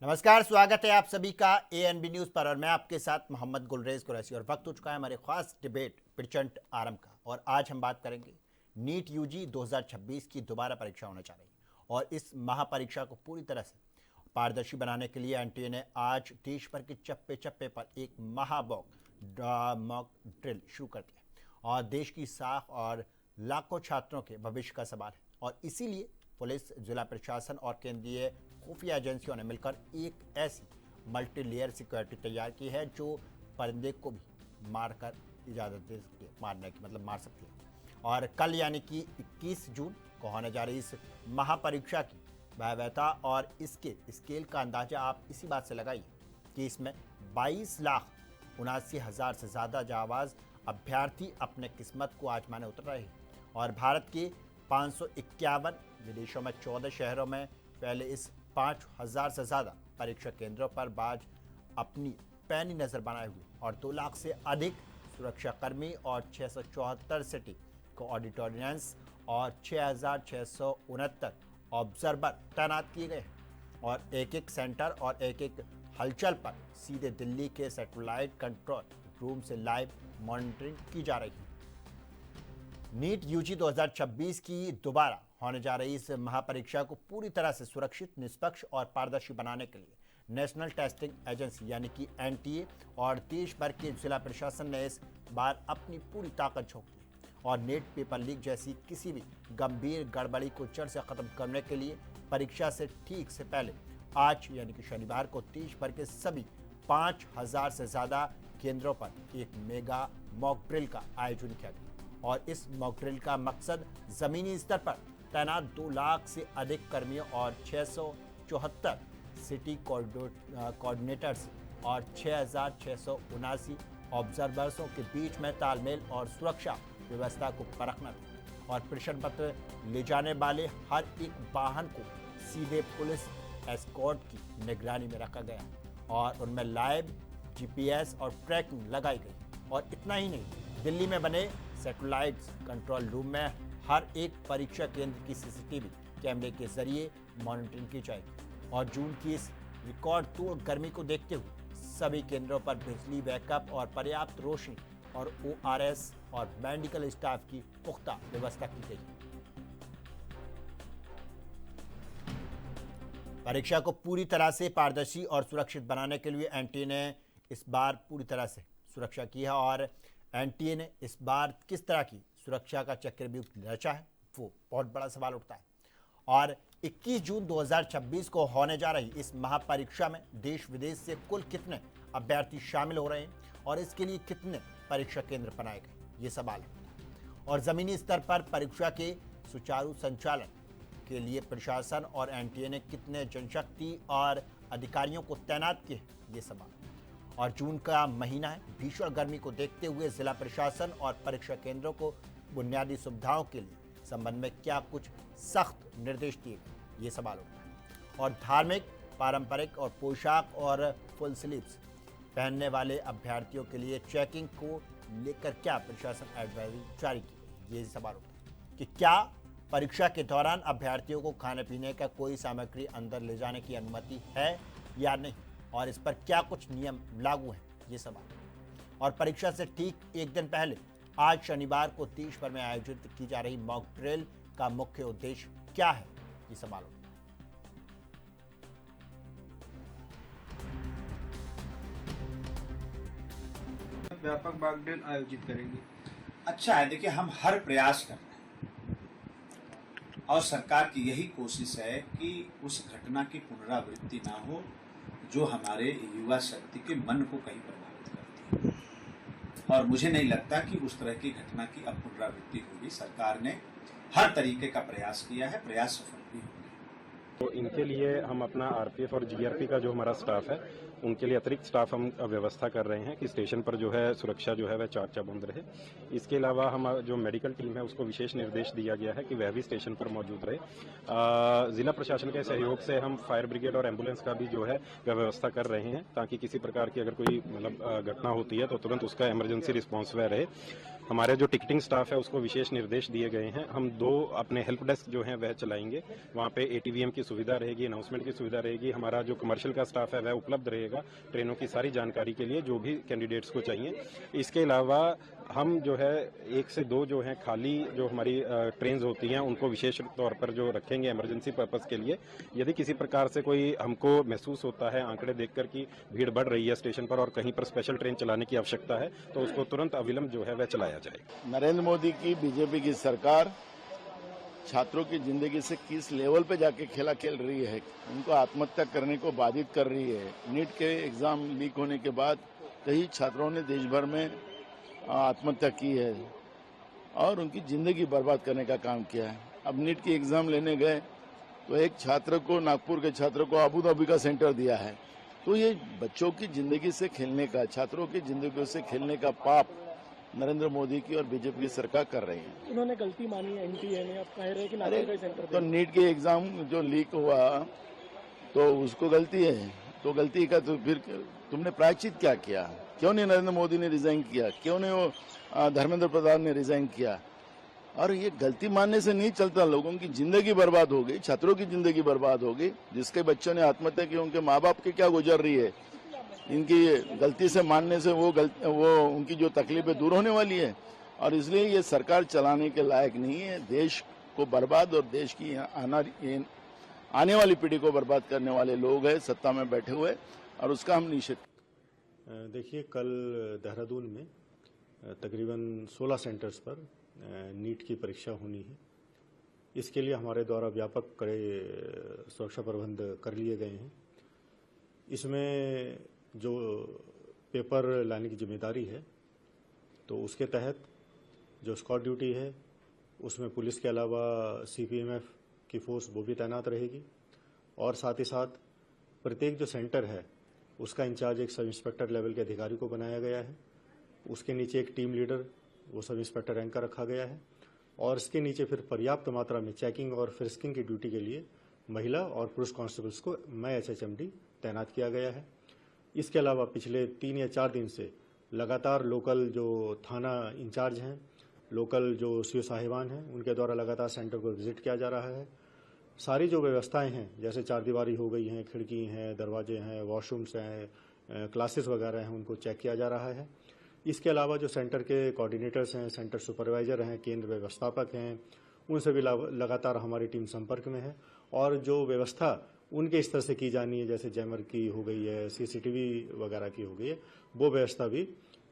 नमस्कार, स्वागत है आप सभी का एएनबी न्यूज पर और मैं आपके साथ मोहम्मद गुलरेज कुरैशी। और वक्त हो चुका है हमारे खास डिबेट प्रचंड आरंभ का। और आज हम बात करेंगे नीट यूजी 2026 की दोबारा परीक्षा होने जा रही है और इस महापरीक्षा को पूरी तरह से पारदर्शी बनाने के लिए एनटीए ने आज देश भर के चप्पे चप्पे पर एक मॉक ड्रिल शुरू कर दिया और देश की साख और लाखों छात्रों के भविष्य का सवाल है। और इसीलिए पुलिस, जिला प्रशासन और केंद्रीय खुफिया एजेंसियों ने मिलकर एक ऐसी मल्टी लेयर सिक्योरिटी तैयार की है जो परिंदे को भी मारकर इजाज़त दे सकती है, मारने की मतलब मार सकती है। और कल यानी कि 21 जून को होने जा रही इस महापरीक्षा की भयावहता और इसके स्केल का अंदाजा आप इसी बात से लगाइए कि इसमें 22,79,000 से ज़्यादा जाबाज अभ्यर्थी अपने किस्मत को आजमाने उतर रहे हैं। और भारत के 551 विदेशों में 14 शहरों में पहले इस 5,000 से ज़्यादा परीक्षा केंद्रों पर बाज अपनी पैनी नज़र बनाए हुए और 2 लाख से अधिक सुरक्षाकर्मी और 674 सिटी कोऑर्डिनेटर्स और 6,669 ऑब्जर्वर तैनात किए गए हैं। और एक एक सेंटर और एक एक हलचल पर सीधे दिल्ली के सैटेलाइट कंट्रोल रूम से लाइव मॉनिटरिंग की जा रही है। नीट यूजी 2026 की दोबारा होने जा रही इस महापरीक्षा को पूरी तरह से सुरक्षित, निष्पक्ष और पारदर्शी बनाने के लिए नेशनल टेस्टिंग एजेंसी यानी कि एनटीए और देश भर के जिला प्रशासन ने इस बार अपनी पूरी ताकत झोंक दी और नेट पेपर लीक जैसी किसी भी गंभीर गड़बड़ी को जड़ से खत्म करने के लिए परीक्षा से ठीक से पहले आज यानी कि शनिवार को देश भर के सभी 5,000 से ज़्यादा केंद्रों पर एक मेगा मॉक ड्रिल का आयोजन किया गया। और इस मॉक ड्रिल का मकसद ज़मीनी स्तर पर तैनात 2 लाख से अधिक कर्मियों और 674 सिटी कोऑर्डिनेटर्स और 6,679 ऑब्जर्वर्सों के बीच में तालमेल और सुरक्षा व्यवस्था को परखना था। और प्रश्न पत्र ले जाने वाले हर एक वाहन को सीधे पुलिस एस्कॉर्ट की निगरानी में रखा गया और उनमें लाइव जीपीएस और ट्रैकिंग लगाई गई। और इतना ही नहीं, दिल्ली में बने सैटेलाइट कंट्रोल रूम में हर एक परीक्षा केंद्र की सीसीटीवी कैमरे के जरिए मॉनिटरिंग की जाएगी। और जून की इस रिकॉर्ड तोड़ गर्मी को देखते हुए सभी केंद्रों पर बिजली बैकअप और पर्याप्त रोशनी और ओआरएस और मेडिकल स्टाफ की पुख्ता व्यवस्था की गई। परीक्षा को पूरी तरह से पारदर्शी और सुरक्षित बनाने के लिए एनटीए ने इस बार पूरी तरह से सुरक्षा की है। और एनटीए ने इस बार किस तरह की सुरक्षा का चक्रव्यूह रचा है, वो बहुत बड़ा सवाल उठता है। और 21 जून 2026 को होने जा रही इस महापरीक्षा में देश विदेश से कुल कितने अभ्यर्थी शामिल हो रहे हैं और इसके लिए कितने परीक्षा केंद्र बनाए गए, ये सवाल है। और ज़मीनी स्तर पर परीक्षा के सुचारू संचालन के लिए प्रशासन और एनटीए ने कितने जनशक्ति और अधिकारियों को तैनात किए, ये सवाल। और जून का महीना है, भीषण गर्मी को देखते हुए जिला प्रशासन और परीक्षा केंद्रों को बुनियादी सुविधाओं के लिए संबंध में क्या कुछ सख्त निर्देश दिए गए, ये सवाल उठता है। और धार्मिक, पारंपरिक और पोशाक और फुल स्लीव्स पहनने वाले अभ्यर्थियों के लिए चेकिंग को लेकर क्या प्रशासन एडवाइजरी जारी की गई, ये सवाल उठता है कि क्या परीक्षा के दौरान अभ्यर्थियों को खाने पीने का कोई सामग्री अंदर ले जाने की अनुमति है या नहीं और इस पर क्या कुछ नियम लागू हैं, ये सवाल। और परीक्षा से ठीक एक दिन पहले आज शनिवार को देश भर में आयोजित की जा रही मॉक ड्रिल का मुख्य उद्देश्य क्या है, ये सवाल होता है। व्यापक मॉक ड्रिल आयोजित करेंगे। अच्छा है, देखिए हम हर प्रयास कर रहे हैं और सरकार की यही कोशिश है कि उस घटना की पुनरावृत्ति ना हो जो हमारे युवा शक्ति के मन को कहीं प्रभावित करती है। और मुझे नहीं लगता कि उस तरह की घटना की अब पुनरावृत्ति होगी। सरकार ने हर तरीके का प्रयास किया है, प्रयास सफल भी होंगे। तो इनके लिए हम अपना आरपीएफ और जीआरपी का जो हमारा स्टाफ है उनके लिए अतिरिक्त स्टाफ हम व्यवस्था कर रहे हैं कि स्टेशन पर जो है सुरक्षा जो है वह चाक चौबंद रहे। इसके अलावा हम जो मेडिकल टीम है उसको विशेष निर्देश दिया गया है कि वह भी स्टेशन पर मौजूद रहे। जिला प्रशासन के सहयोग से हम फायर ब्रिगेड और एम्बुलेंस का भी जो है वह व्यवस्था कर रहे हैं ताकि किसी प्रकार की अगर कोई घटना होती है तो तुरंत उसका इमरजेंसी रिस्पॉन्स वह रहे। हमारे जो टिकटिंग स्टाफ है उसको विशेष निर्देश दिए गए हैं। हम 2 अपने हेल्प डेस्क जो हैं वह चलाएंगे, वहाँ पे ATVM की सुविधा रहेगी, अनाउंसमेंट की सुविधा रहेगी। हमारा जो कमर्शियल का स्टाफ है वह उपलब्ध रहेगा ट्रेनों की सारी जानकारी के लिए जो भी कैंडिडेट्स को चाहिए। इसके अलावा हम जो है 1 से 2 जो हैं खाली जो हमारी ट्रेन्स होती हैं उनको विशेष तौर पर जो रखेंगे इमरजेंसी पर्पस के लिए। यदि किसी प्रकार से कोई हमको महसूस होता है आंकड़े देखकर कि भीड़ बढ़ रही है स्टेशन पर और कहीं पर स्पेशल ट्रेन चलाने की आवश्यकता है तो उसको तुरंत अविलंब जो है वह चलाया जाए। नरेंद्र मोदी की बीजेपी की सरकार छात्रों की जिंदगी से किस लेवल पे जाके खेला खेल रही है, उनको आत्महत्या करने को बाधित कर रही है। नीट के एग्जाम लीक होने के बाद कई छात्रों ने देश भर में आत्महत्या की है और उनकी जिंदगी बर्बाद करने का काम किया है। अब नीट की एग्जाम लेने गए तो एक छात्र को, नागपुर के छात्र को अबू धाबी का सेंटर दिया है। तो ये बच्चों की जिंदगी से खेलने का, छात्रों की जिंदगी से खेलने का पाप नरेंद्र मोदी की और बीजेपी की सरकार कर रही है। उन्होंने गलती मानी है NTA ने, आप कह रहे हैं कि नागपुर का सेंटर तो नीट के एग्जाम जो लीक हुआ तो उसको गलती है, तो गलती का तो फिर तुमने प्रायश्चित क्या किया? क्यों नहीं नरेंद्र मोदी ने रिजाइन किया? क्यों नहीं वो धर्मेंद्र प्रधान ने रिजाइन किया? और ये गलती मानने से नहीं चलता। लोगों की जिंदगी बर्बाद हो गई, छात्रों की जिंदगी बर्बाद हो गई। जिसके बच्चों ने आत्महत्या की उनके माँ बाप की क्या गुजर रही है? इनकी गलती से मानने से वो उनकी जो तकलीफें दूर होने वाली है। और इसलिए ये सरकार चलाने के लायक नहीं है। देश को बर्बाद और देश की आने वाली पीढ़ी को बर्बाद करने वाले लोग हैं सत्ता में बैठे हुए, और उसका हम निषेध। देखिए, कल देहरादून में तकरीबन 16 सेंटर्स पर नीट की परीक्षा होनी है। इसके लिए हमारे द्वारा व्यापक कड़े सुरक्षा प्रबंध कर लिए गए हैं। इसमें जो पेपर लाने की जिम्मेदारी है तो उसके तहत जो स्क्वाड ड्यूटी है उसमें पुलिस के अलावा CPMF की फोर्स वो भी तैनात रहेगी, और साथ ही साथ प्रत्येक जो सेंटर है उसका इंचार्ज एक सब इंस्पेक्टर लेवल के अधिकारी को बनाया गया है। उसके नीचे एक टीम लीडर, वो सब इंस्पेक्टर रैंक का रखा गया है, और इसके नीचे फिर पर्याप्त मात्रा में चेकिंग और फ्रिस्किंग की ड्यूटी के लिए महिला और पुरुष कांस्टेबल्स को मैं HHMD तैनात किया गया है। इसके अलावा पिछले 3 या 4 दिन से लगातार लोकल जो थाना इंचार्ज हैं, लोकल जो CO साहिबान हैं, उनके द्वारा लगातार सेंटर को विजिट किया जा रहा है। सारी जो व्यवस्थाएं हैं जैसे चारदीवारी हो गई हैं, खिड़की हैं, दरवाजे हैं, वॉशरूम्स हैं, क्लासेस वगैरह हैं, उनको चेक किया जा रहा है। इसके अलावा जो सेंटर के कोऑर्डिनेटर्स हैं, सेंटर सुपरवाइजर हैं, केंद्र व्यवस्थापक हैं, उनसे भी लगातार हमारी टीम संपर्क में है, और जो व्यवस्था उनके स्तर से की जानी है जैसे जैमर की हो गई है, CCTV वगैरह की हो गई है, वो व्यवस्था भी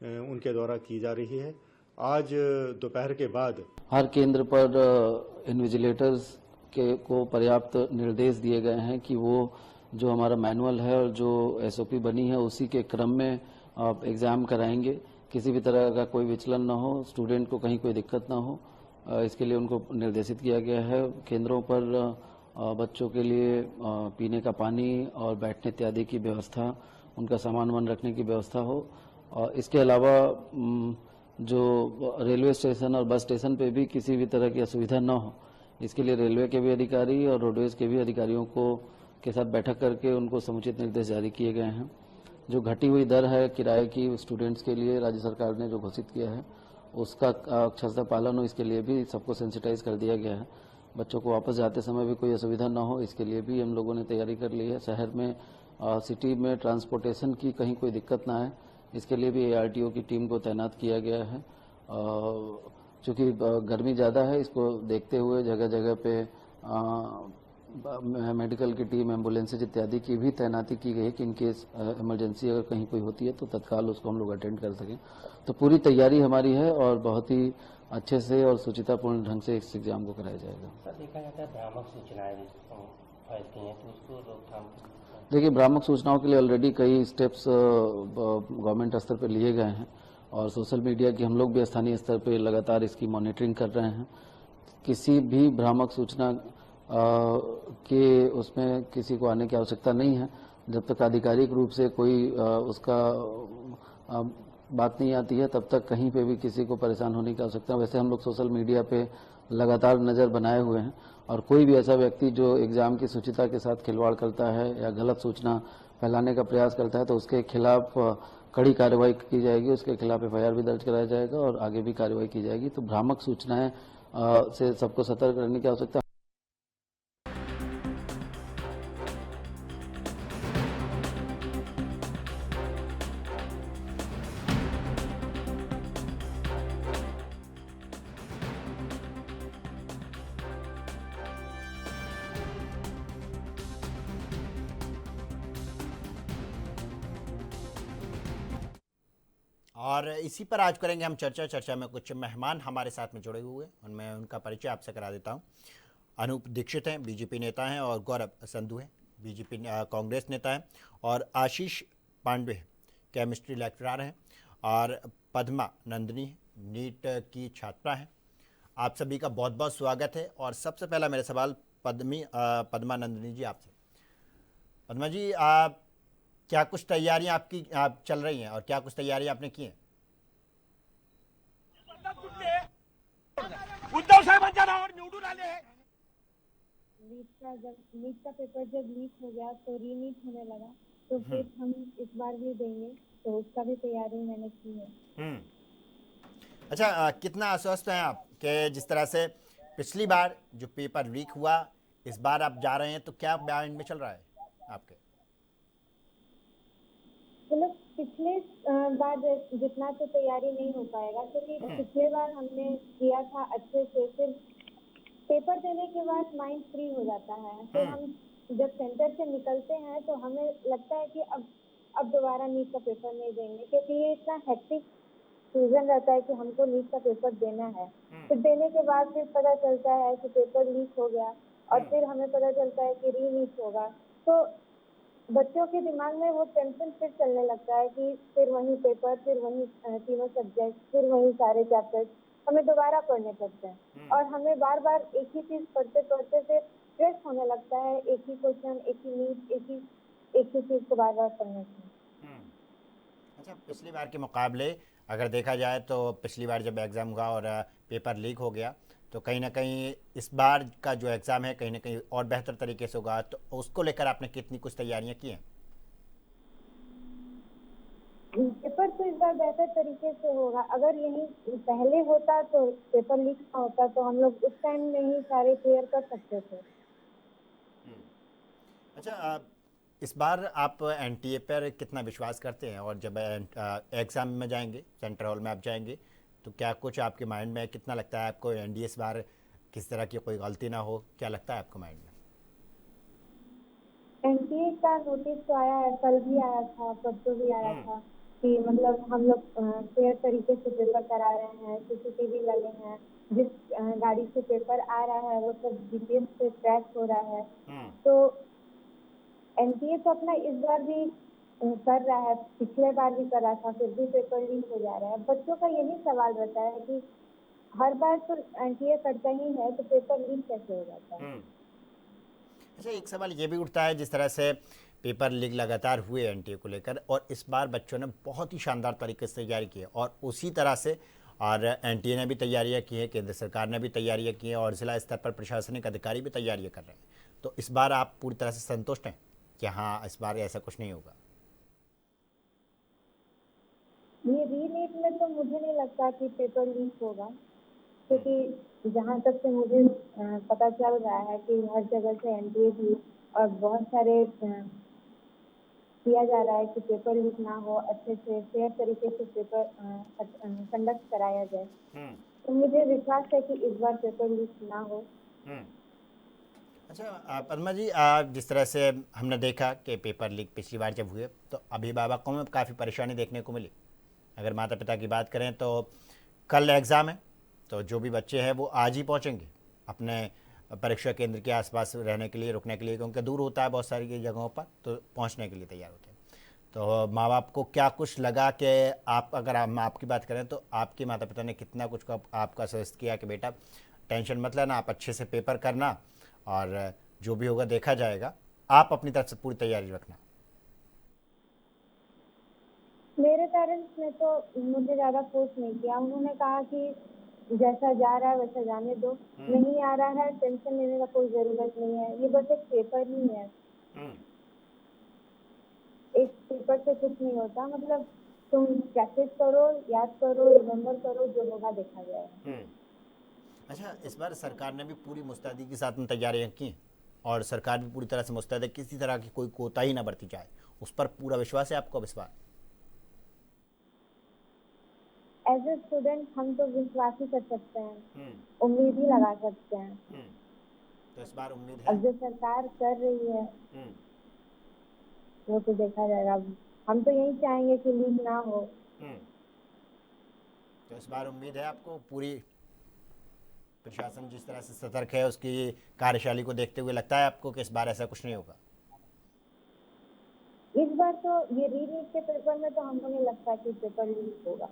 उनके द्वारा की जा रही है। आज दोपहर के बाद हर केंद्र पर इन्विजिलेटर्स को पर्याप्त निर्देश दिए गए हैं कि वो जो हमारा मैनुअल है और जो SOP बनी है उसी के क्रम में एग्ज़ाम कराएंगे। किसी भी तरह का कोई विचलन ना हो, स्टूडेंट को कहीं कोई दिक्कत ना हो, इसके लिए उनको निर्देशित किया गया है। केंद्रों पर बच्चों के लिए पीने का पानी और बैठने इत्यादि की व्यवस्था, उनका सामान वामान रखने की व्यवस्था हो। और इसके अलावा जो रेलवे स्टेशन और बस स्टेशन पे भी किसी भी तरह की असुविधा न हो, इसके लिए रेलवे के भी अधिकारी और रोडवेज के भी अधिकारियों के साथ बैठक करके उनको समुचित निर्देश जारी किए गए हैं। जो घटी हुई दर है किराए की स्टूडेंट्स के लिए राज्य सरकार ने जो घोषित किया है उसका अक्षरशः पालन हो, इसके लिए भी सबको सेंसिटाइज कर दिया गया है। बच्चों को वापस जाते समय भी कोई असुविधा न हो, इसके लिए भी हम लोगों ने तैयारी कर ली है। शहर में सिटी में ट्रांसपोर्टेशन की कहीं कोई दिक्कत ना आए, इसके लिए भी ARTO की टीम को तैनात किया गया है। चूँकि गर्मी ज़्यादा है, इसको देखते हुए जगह जगह पे मेडिकल की टीम, एम्बुलेंसेज इत्यादि की भी तैनाती की गई है कि इनकेस इमरजेंसी अगर कहीं कोई होती है तो तत्काल उसको हम लोग अटेंड कर सकें। तो पूरी तैयारी हमारी है और बहुत ही अच्छे से और सुचितापूर्ण ढंग से इस एग्जाम को कराया जाएगा। सर, देखा जाता है भ्रामक सूचनाएं फैलती हैं तो उसको रोकथाम। देखिए, भ्रामक सूचनाओं के लिए ऑलरेडी कई स्टेप्स गवर्नमेंट स्तर पर लिए गए हैं और सोशल मीडिया की हम लोग भी स्थानीय स्तर पर लगातार इसकी मॉनिटरिंग कर रहे हैं। किसी भी भ्रामक सूचना के उसमें किसी को आने की आवश्यकता नहीं है। जब तक आधिकारिक रूप से कोई उसका बात नहीं आती है तब तक कहीं पे भी किसी को परेशान होने की आवश्यकता। वैसे हम लोग सोशल मीडिया पे लगातार नज़र बनाए हुए हैं और कोई भी ऐसा व्यक्ति जो एग्ज़ाम की शुचिता के साथ खिलवाड़ करता है या गलत सूचना फैलाने का प्रयास करता है तो उसके खिलाफ कड़ी कार्रवाई की जाएगी, उसके खिलाफ FIR भी दर्ज कराया जाएगा और आगे भी कार्रवाई की जाएगी। तो भ्रामक सूचनाएं से सबको सतर्क रहने की आवश्यकता। और इसी पर आज करेंगे हम चर्चा में कुछ मेहमान हमारे साथ में जुड़े हुए, उनमें उनका परिचय आपसे करा देता हूं। अनूप दीक्षित हैं, बीजेपी नेता हैं, और गौरव संधू हैं, बीजेपी कांग्रेस नेता हैं, और आशीष पांडे केमिस्ट्री लेक्चरर हैं, और पद्मा नंदिनी नीट की छात्रा हैं। आप सभी का बहुत बहुत स्वागत है। और सबसे पहला मेरा सवाल पद्मा नंदिनी जी आपसे। पद्मा जी, क्या कुछ तैयारियां आपकी चल रही हैं और क्या कुछ तैयारियां आपने की हैं? उद्धव साहेबांच्या नावावर निवडून आले हैं। नीट का पेपर जब लीक हो गया तो रीनीट होने लगा, तो फिर हम इस बार भी देंगे, तो उसका भी तैयारी मैंने की है। अच्छा, कितना आश्वस्त हैं आप कि जिस तरह से पिछली बार जो पेपर लीक हुआ इस बार आप जा रहे हैं, तो क्या माइंड में चल रहा है आपके? मतलब पिछले बार जितना तो तैयारी नहीं हो पाएगा, क्योंकि पिछले बार हमने किया था अच्छे से, फिर पेपर देने के बाद माइंड फ्री हो जाता है। तो हम जब सेंटर से निकलते हैं तो हमें लगता है कि अब दोबारा नीट का पेपर नहीं देंगे, क्योंकि ये इतना हेक्टिक सीजन रहता है कि हमको नीट का पेपर देना है। फिर देने के बाद फिर पता चलता है कि पेपर लीक हो गया, और फिर हमें पता चलता है कि रीनीट होगा, तो बच्चों के दिमाग में वो टेंशन फिर चलने लगता है कि फिर वही पेपर, फिर वही तीनों सब्जेक्ट, फिर वही सारे चैप्टर्स हमें दोबारा पढ़ने पड़ते हैं। और हमें बार बार एक ही चीज पढ़ते पढ़ते फिर स्ट्रेस होने लगता है, एक ही क्वेश्चन, एक ही नीट, एक ही चीज को बार बार पढ़ने से। अच्छा, पिछली बार के मुकाबले अगर देखा जाए तो पिछली बार जब एग्ज़ाम हुआ और पेपर लीक हो गया, तो कहीं ना कहीं इस बार का जो एग्ज़ाम है कहीं ना कहीं और बेहतर तरीके से होगा, तो उसको लेकर आपने कितनी कुछ तैयारियां की हैं? पेपर तो इस बार बेहतर तरीके से होगा। अगर यही पहले होता तो पेपर लीक ना होता तो हम लोग उस टाइम में ही सारे क्लियर कर सकते थे। अच्छा, इस बार आप NTA पर कितना विश्वास करते हैं, और जब एग्ज़ाम में जाएंगे, सेंटर हॉल में आप जाएंगे, तो क्या कुछ आपके माइंड में कितना लगता है आपको NDA इस बार किस तरह की कोई गलती ना हो, क्या लगता है आपको माइंड में? NTA का नोटिस तो आया है, कल भी आया था, परसों भी आया था कि मतलब हम लोग फेयर तरीके से पेपर करा रहे हैं, CCTV लगे हैं, जिस गाड़ी से पेपर आ रहा है वो सब GPS से ट्रैक हो रहा है। तो NTA तो अपना इस बार भी कर रहा है, पिछले बार भी कर रहा था, फिर भी पेपर लीक हो जा रहा है। बच्चों का यही सवाल रहता है कि हर बार तो NTA करता ही है, तो पेपर लीक कैसे हो जाता है? अच्छा, एक सवाल ये भी उठता है, जिस तरह से पेपर लीक लगातार हुए NTA को लेकर, और इस बार बच्चों ने बहुत ही शानदार तरीके से तैयारी की है, और उसी तरह से और NTA ने भी तैयारियां की हैं, केंद्र सरकार ने भी तैयारियां की हैं, और जिला स्तर पर प्रशासनिक अधिकारी भी तैयारियां कर रहे हैं। तो इस बार आप पूरी तरह से संतुष्ट हैं कि हाँ, इस बार ऐसा कुछ नहीं होगा? ये रीनीट में तो मुझे नहीं लगता कि पेपर लीक होगा, क्योंकि जहाँ तक से मुझे पता चल रहा है कि हर जगह से NTA भी और बहुत सारे किया जा रहा है कि पेपर लीक ना हो, अच्छे से फेयर तरीके से पेपर कंडक्ट कराया जाए। तो मुझे विश्वास है कि इस बार पेपर लीक ना हो। अच्छा पद्मा जी, जिस तरह से हमने देखा कि पेपर लीक पिछली बार जब हुए तो अभिभावकों में काफ़ी परेशानी देखने को मिली। अगर माता पिता की बात करें तो कल एग्ज़ाम है, तो जो भी बच्चे हैं वो आज ही पहुंचेंगे अपने परीक्षा केंद्र के आसपास रहने के लिए, रुकने के लिए, क्योंकि दूर होता है बहुत सारी जगहों पर, तो पहुंचने के लिए तैयार होते हैं। तो माँ बाप को क्या कुछ लगा कि आप, अगर हम आपकी बात करें तो आपके माता पिता ने कितना कुछ आपका सजेस्ट किया कि बेटा टेंशन मत लेना, आप अच्छे से पेपर करना और जो भी होगा देखा जाएगा, आप अपनी तरफ से पूरी तैयारी रखना? पेरेंट्स ने तो मुझे ज्यादा फोर्स नहीं किया। उन्होंने कहा कि जैसा जा रहा है वैसा जाने दो, नहीं आ रहा है टेंशन लेने का कोई जरूरत नहीं है, ये बस एक पेपर ही है, एक पेपर से कुछ नहीं होता। मतलब तुम प्रैक्टिस करो, याद करो, रिमेम्बर करो, जो होगा देखा जाएगा। अच्छा, इस बार सरकार ने भी पूरी मुस्तैदी के साथ में तैयारियां की और सरकार भी पूरी तरह से मुस्तैद है, किसी तरह की कोई कोताही ना बरती जाए, उस पर पूरा विश्वास है आपको अब इस बार? एज ए स्टूडेंट हम तो विश्वास ही कर सकते हैं, उम्मीद ही लगा सकते हैं। तो इस बार उम्मीद है? अब जो सरकार कर रही है वो तो देखा जाएगा। हम तो यही चाहेंगे कि लीक ना हो। तो इस बार उम्मीद है आपको? पूरी प्रशासन जिस तरह से सतर्क है उसकी कार्यशैली को देखते हुए लगता है आपको कि इस बार ऐसा कुछ नहीं होगा? इस बार तो ये रीनीट के पेपर में तो हमको नहीं लगता कि पेपर लीक होगा।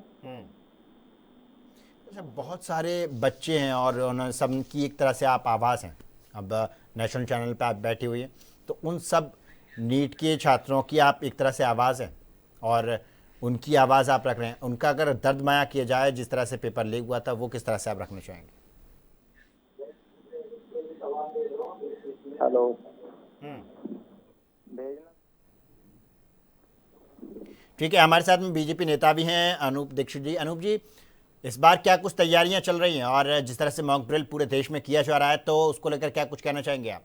अच्छा, बहुत सारे बच्चे हैं और उन सब की एक तरह से आप आवाज़ हैं, अब नेशनल चैनल पे आप बैठी हुई हैं, तो उन सब नीट के छात्रों की आप एक तरह से आवाज़ हैं और उनकी आवाज़ आप रख रहे हैं। उनका अगर दर्द माया किया जाए, जिस तरह से पेपर लीक हुआ था, वो किस तरह से आप रखना चाहेंगे? हेलो, ठीक है, हमारे साथ में बीजेपी नेता भी हैं अनूप दीक्षित जी। अनूप जी, इस बार क्या कुछ तैयारियां चल रही हैं और जिस तरह से मॉक ड्रिल पूरे देश में किया जा रहा है, तो उसको लेकर क्या कुछ कहना चाहेंगे आप?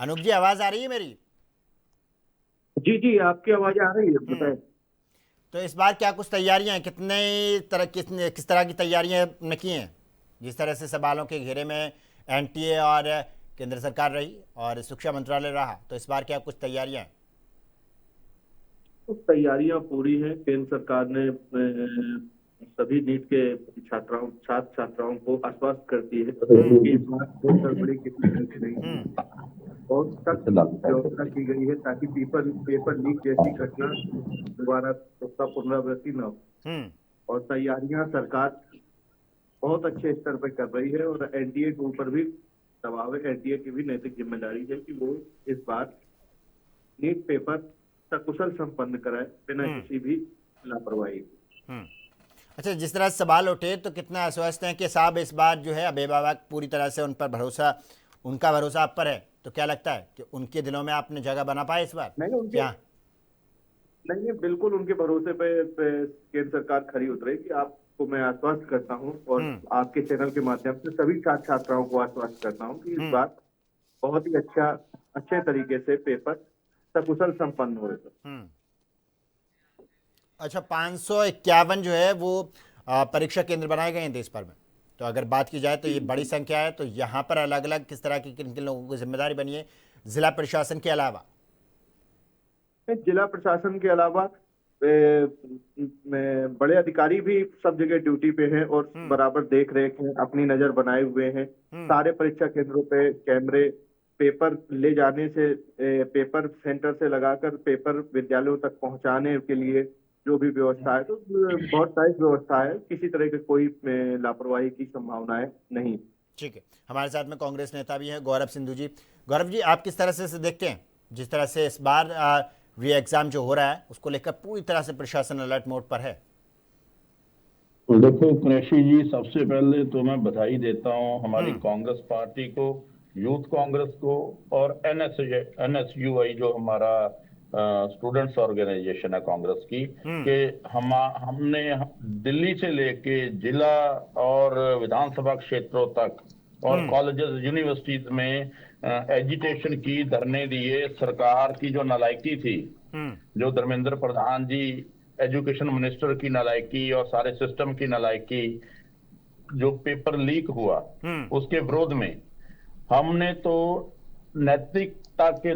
अनूप जी, आवाज़ आ रही है मेरी? जी जी, आपकी आवाज आ रही है, बताएं। तो इस बार क्या कुछ तैयारियां हैं? किस तरह की तैयारियां आपने की हैं? जिस तरह से सवालों के घेरे में एनटीए और केंद्र सरकार रही और शिक्षा मंत्रालय रहा, तो इस बार क्या कुछ तैयारियां हैं? तो तैयारियां पूरी हैं। केंद्र सरकार ने सभी नीट के छात्र छात्राओं को आश्वस्त करती है कि इस बार कोई गड़बड़ी किसी तरह की नहीं, बहुत सख्त व्यवस्था की गई है ताकि पेपर लीक जैसी घटना दोबारा उसका पुनरावृत्ति न हो। और तैयारियां सरकार बहुत अच्छे स्तर पर कर रही है और एनटीए के ऊपर भी दबाव है। एनटीए की भी नैतिक जिम्मेदारी है कि वो इस बार नीट पेपर सकुशल संपन्न कराए बिना किसी भी लापरवाही। अच्छा, जिस तरह से सवाल उठे तो कितना आश्वस्त हैं कि साहब इस बार जो है अभिभावक पूरी तरह से उन पर भरोसा, उनका भरोसा आप पर है, तो क्या लगता है कि उनके दिलों में आपने जगह बना पाए इस बार? नहीं, बिल्कुल उनके भरोसे पे केंद्र सरकार खरी उतरेगी। आपको मैं आश्वस्त करता हूं और आपके चैनल के माध्यम से सभी छात्र छात्राओं को आश्वस्त करता हूं कि इस बार बहुत ही अच्छे तरीके से पेपर सकुशल संपन्न हो रहे। अच्छा, 551 जो है वो परीक्षा केंद्र बनाए गए हैं देश भर में, तो अगर बात की जाए तो ये बड़ी संख्या है। तो यहाँ पर अलग अलग किस तरह की किन किन लोगों की जिम्मेदारी बनी है जिला प्रशासन के अलावा? जिला प्रशासन के अलावा बड़े अधिकारी भी सब जगह ड्यूटी पे हैं और बराबर देख रेख हैं, अपनी नजर बनाए हुए हैं। सारे परीक्षा केंद्रों पे कैमरे, पेपर ले जाने से पेपर सेंटर से लगाकर पेपर विद्यालयों तक पहुंचाने के लिए जो भी व्यवस्था है, तो बहुत सारी व्यवस्था है, किसी तरह की कोई लापरवाही की संभावना नहीं। ठीक है, हमारे साथ में कांग्रेस नेता भी हैं गौरव सिंधु जी। गौरव जी, आप किस तरह से देखते हैं जिस तरह से इस बार री एग्जाम जो हो रहा है उसको लेकर पूरी तरह से प्रशासन अलर्ट मोड पर है? तो देखो कुरैशी जी, सबसे पहले तो मैं बधाई देता हूं हमारी कांग्रेस पार्टी को, यूथ कांग्रेस को और NSUI जो हमारा स्टूडेंट्स ऑर्गेनाइजेशन है कांग्रेस की, कि हमने दिल्ली से लेके जिला और विधानसभा क्षेत्रों तक और कॉलेजेस यूनिवर्सिटीज में एजिटेशन की, धरने दिए। सरकार की जो नालायकी थी, जो धर्मेंद्र प्रधान जी एजुकेशन मिनिस्टर की नालायकी और सारे सिस्टम की नालायकी, जो पेपर लीक हुआ उसके विरोध में हमने तो नैतिकता के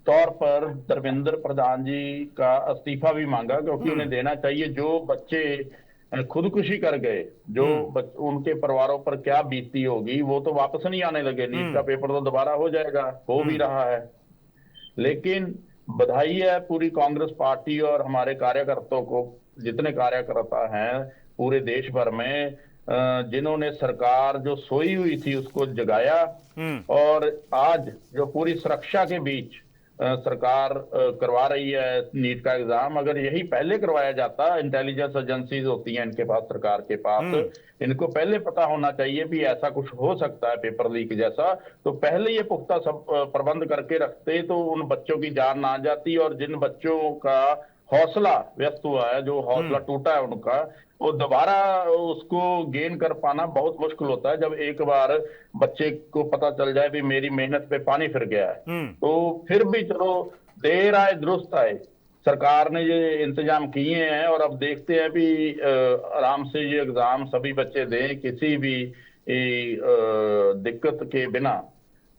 तौर पर धर्मेंद्र प्रधान जी का इस्तीफा भी मांगा, क्योंकि उन्हें देना चाहिए। जो बच्चे खुदकुशी कर गए, जो उनके परिवारों पर क्या बीती होगी, वो तो वापस नहीं आने लगे। नीट का पेपर तो दोबारा हो जाएगा, हो भी रहा है। लेकिन बधाई है पूरी कांग्रेस पार्टी और हमारे कार्यकर्ताओं को, जितने कार्यकर्ता हैं पूरे देश भर में, जिन्होंने सरकार जो सोई हुई थी उसको जगाया। और आज जो पूरी सुरक्षा के बीच सरकार करवा रही है नीट का एग्जाम, अगर यही पहले करवाया जाता, इंटेलिजेंस एजेंसीज होती हैं इनके पास, सरकार के पास, इनको पहले पता होना चाहिए भी ऐसा कुछ हो सकता है पेपर लीक जैसा, तो पहले ये पुख्ता सब प्रबंध करके रखते तो उन बच्चों की जान ना जाती। और जिन बच्चों का हौसला व्यस्त हुआ है, जो हौसला टूटा है उनका, वो दोबारा उसको गेन कर पाना बहुत मुश्किल होता है। जब एक बार बच्चे को पता चल जाए भी मेरी मेहनत पे पानी फिर गया है, तो फिर भी चलो देर आए दुरुस्त आए, सरकार ने ये इंतजाम किए हैं। और अब देखते हैं भी आराम से ये एग्जाम सभी बच्चे दें, किसी भी दिक्कत के बिना,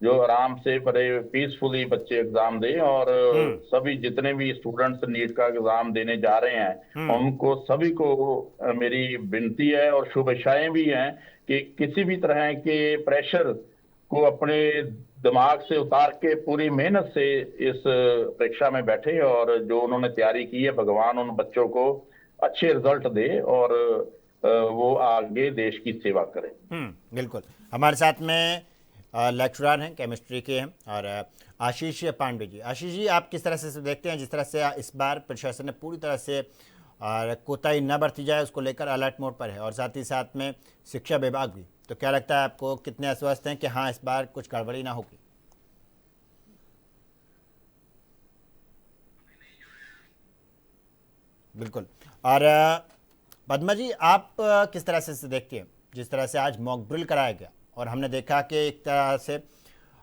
जो आराम से बड़े पीसफुली बच्चे एग्जाम दें। और सभी जितने भी स्टूडेंट्स नीट का एग्जाम देने जा रहे हैं, उनको सभी को मेरी विनती है और शुभेच्छाएं भी हैं कि किसी भी तरह के प्रेशर को अपने दिमाग से उतार के पूरी मेहनत से इस परीक्षा में बैठे, और जो उन्होंने तैयारी की है, भगवान उन बच्चों को अच्छे रिजल्ट दे और वो आगे देश की सेवा करें। बिल्कुल। हमारे साथ में लेक्चरर हैं, केमिस्ट्री के हैं, और आशीष पांडे जी। आशीष जी, आप किस तरह से देखते हैं, जिस तरह से इस बार प्रशासन ने पूरी तरह से कोताही न बरती जाए उसको लेकर अलर्ट मोड पर है, और साथ ही साथ में शिक्षा विभाग भी, तो क्या लगता है आपको, कितने आश्वस्त हैं कि हाँ इस बार कुछ गड़बड़ी ना होगी? बिल्कुल। और पद्मा जी, आप किस तरह से देखते हैं, जिस तरह से आज मॉक ड्रिल कराया गया, और हमने देखा कि एक तरह से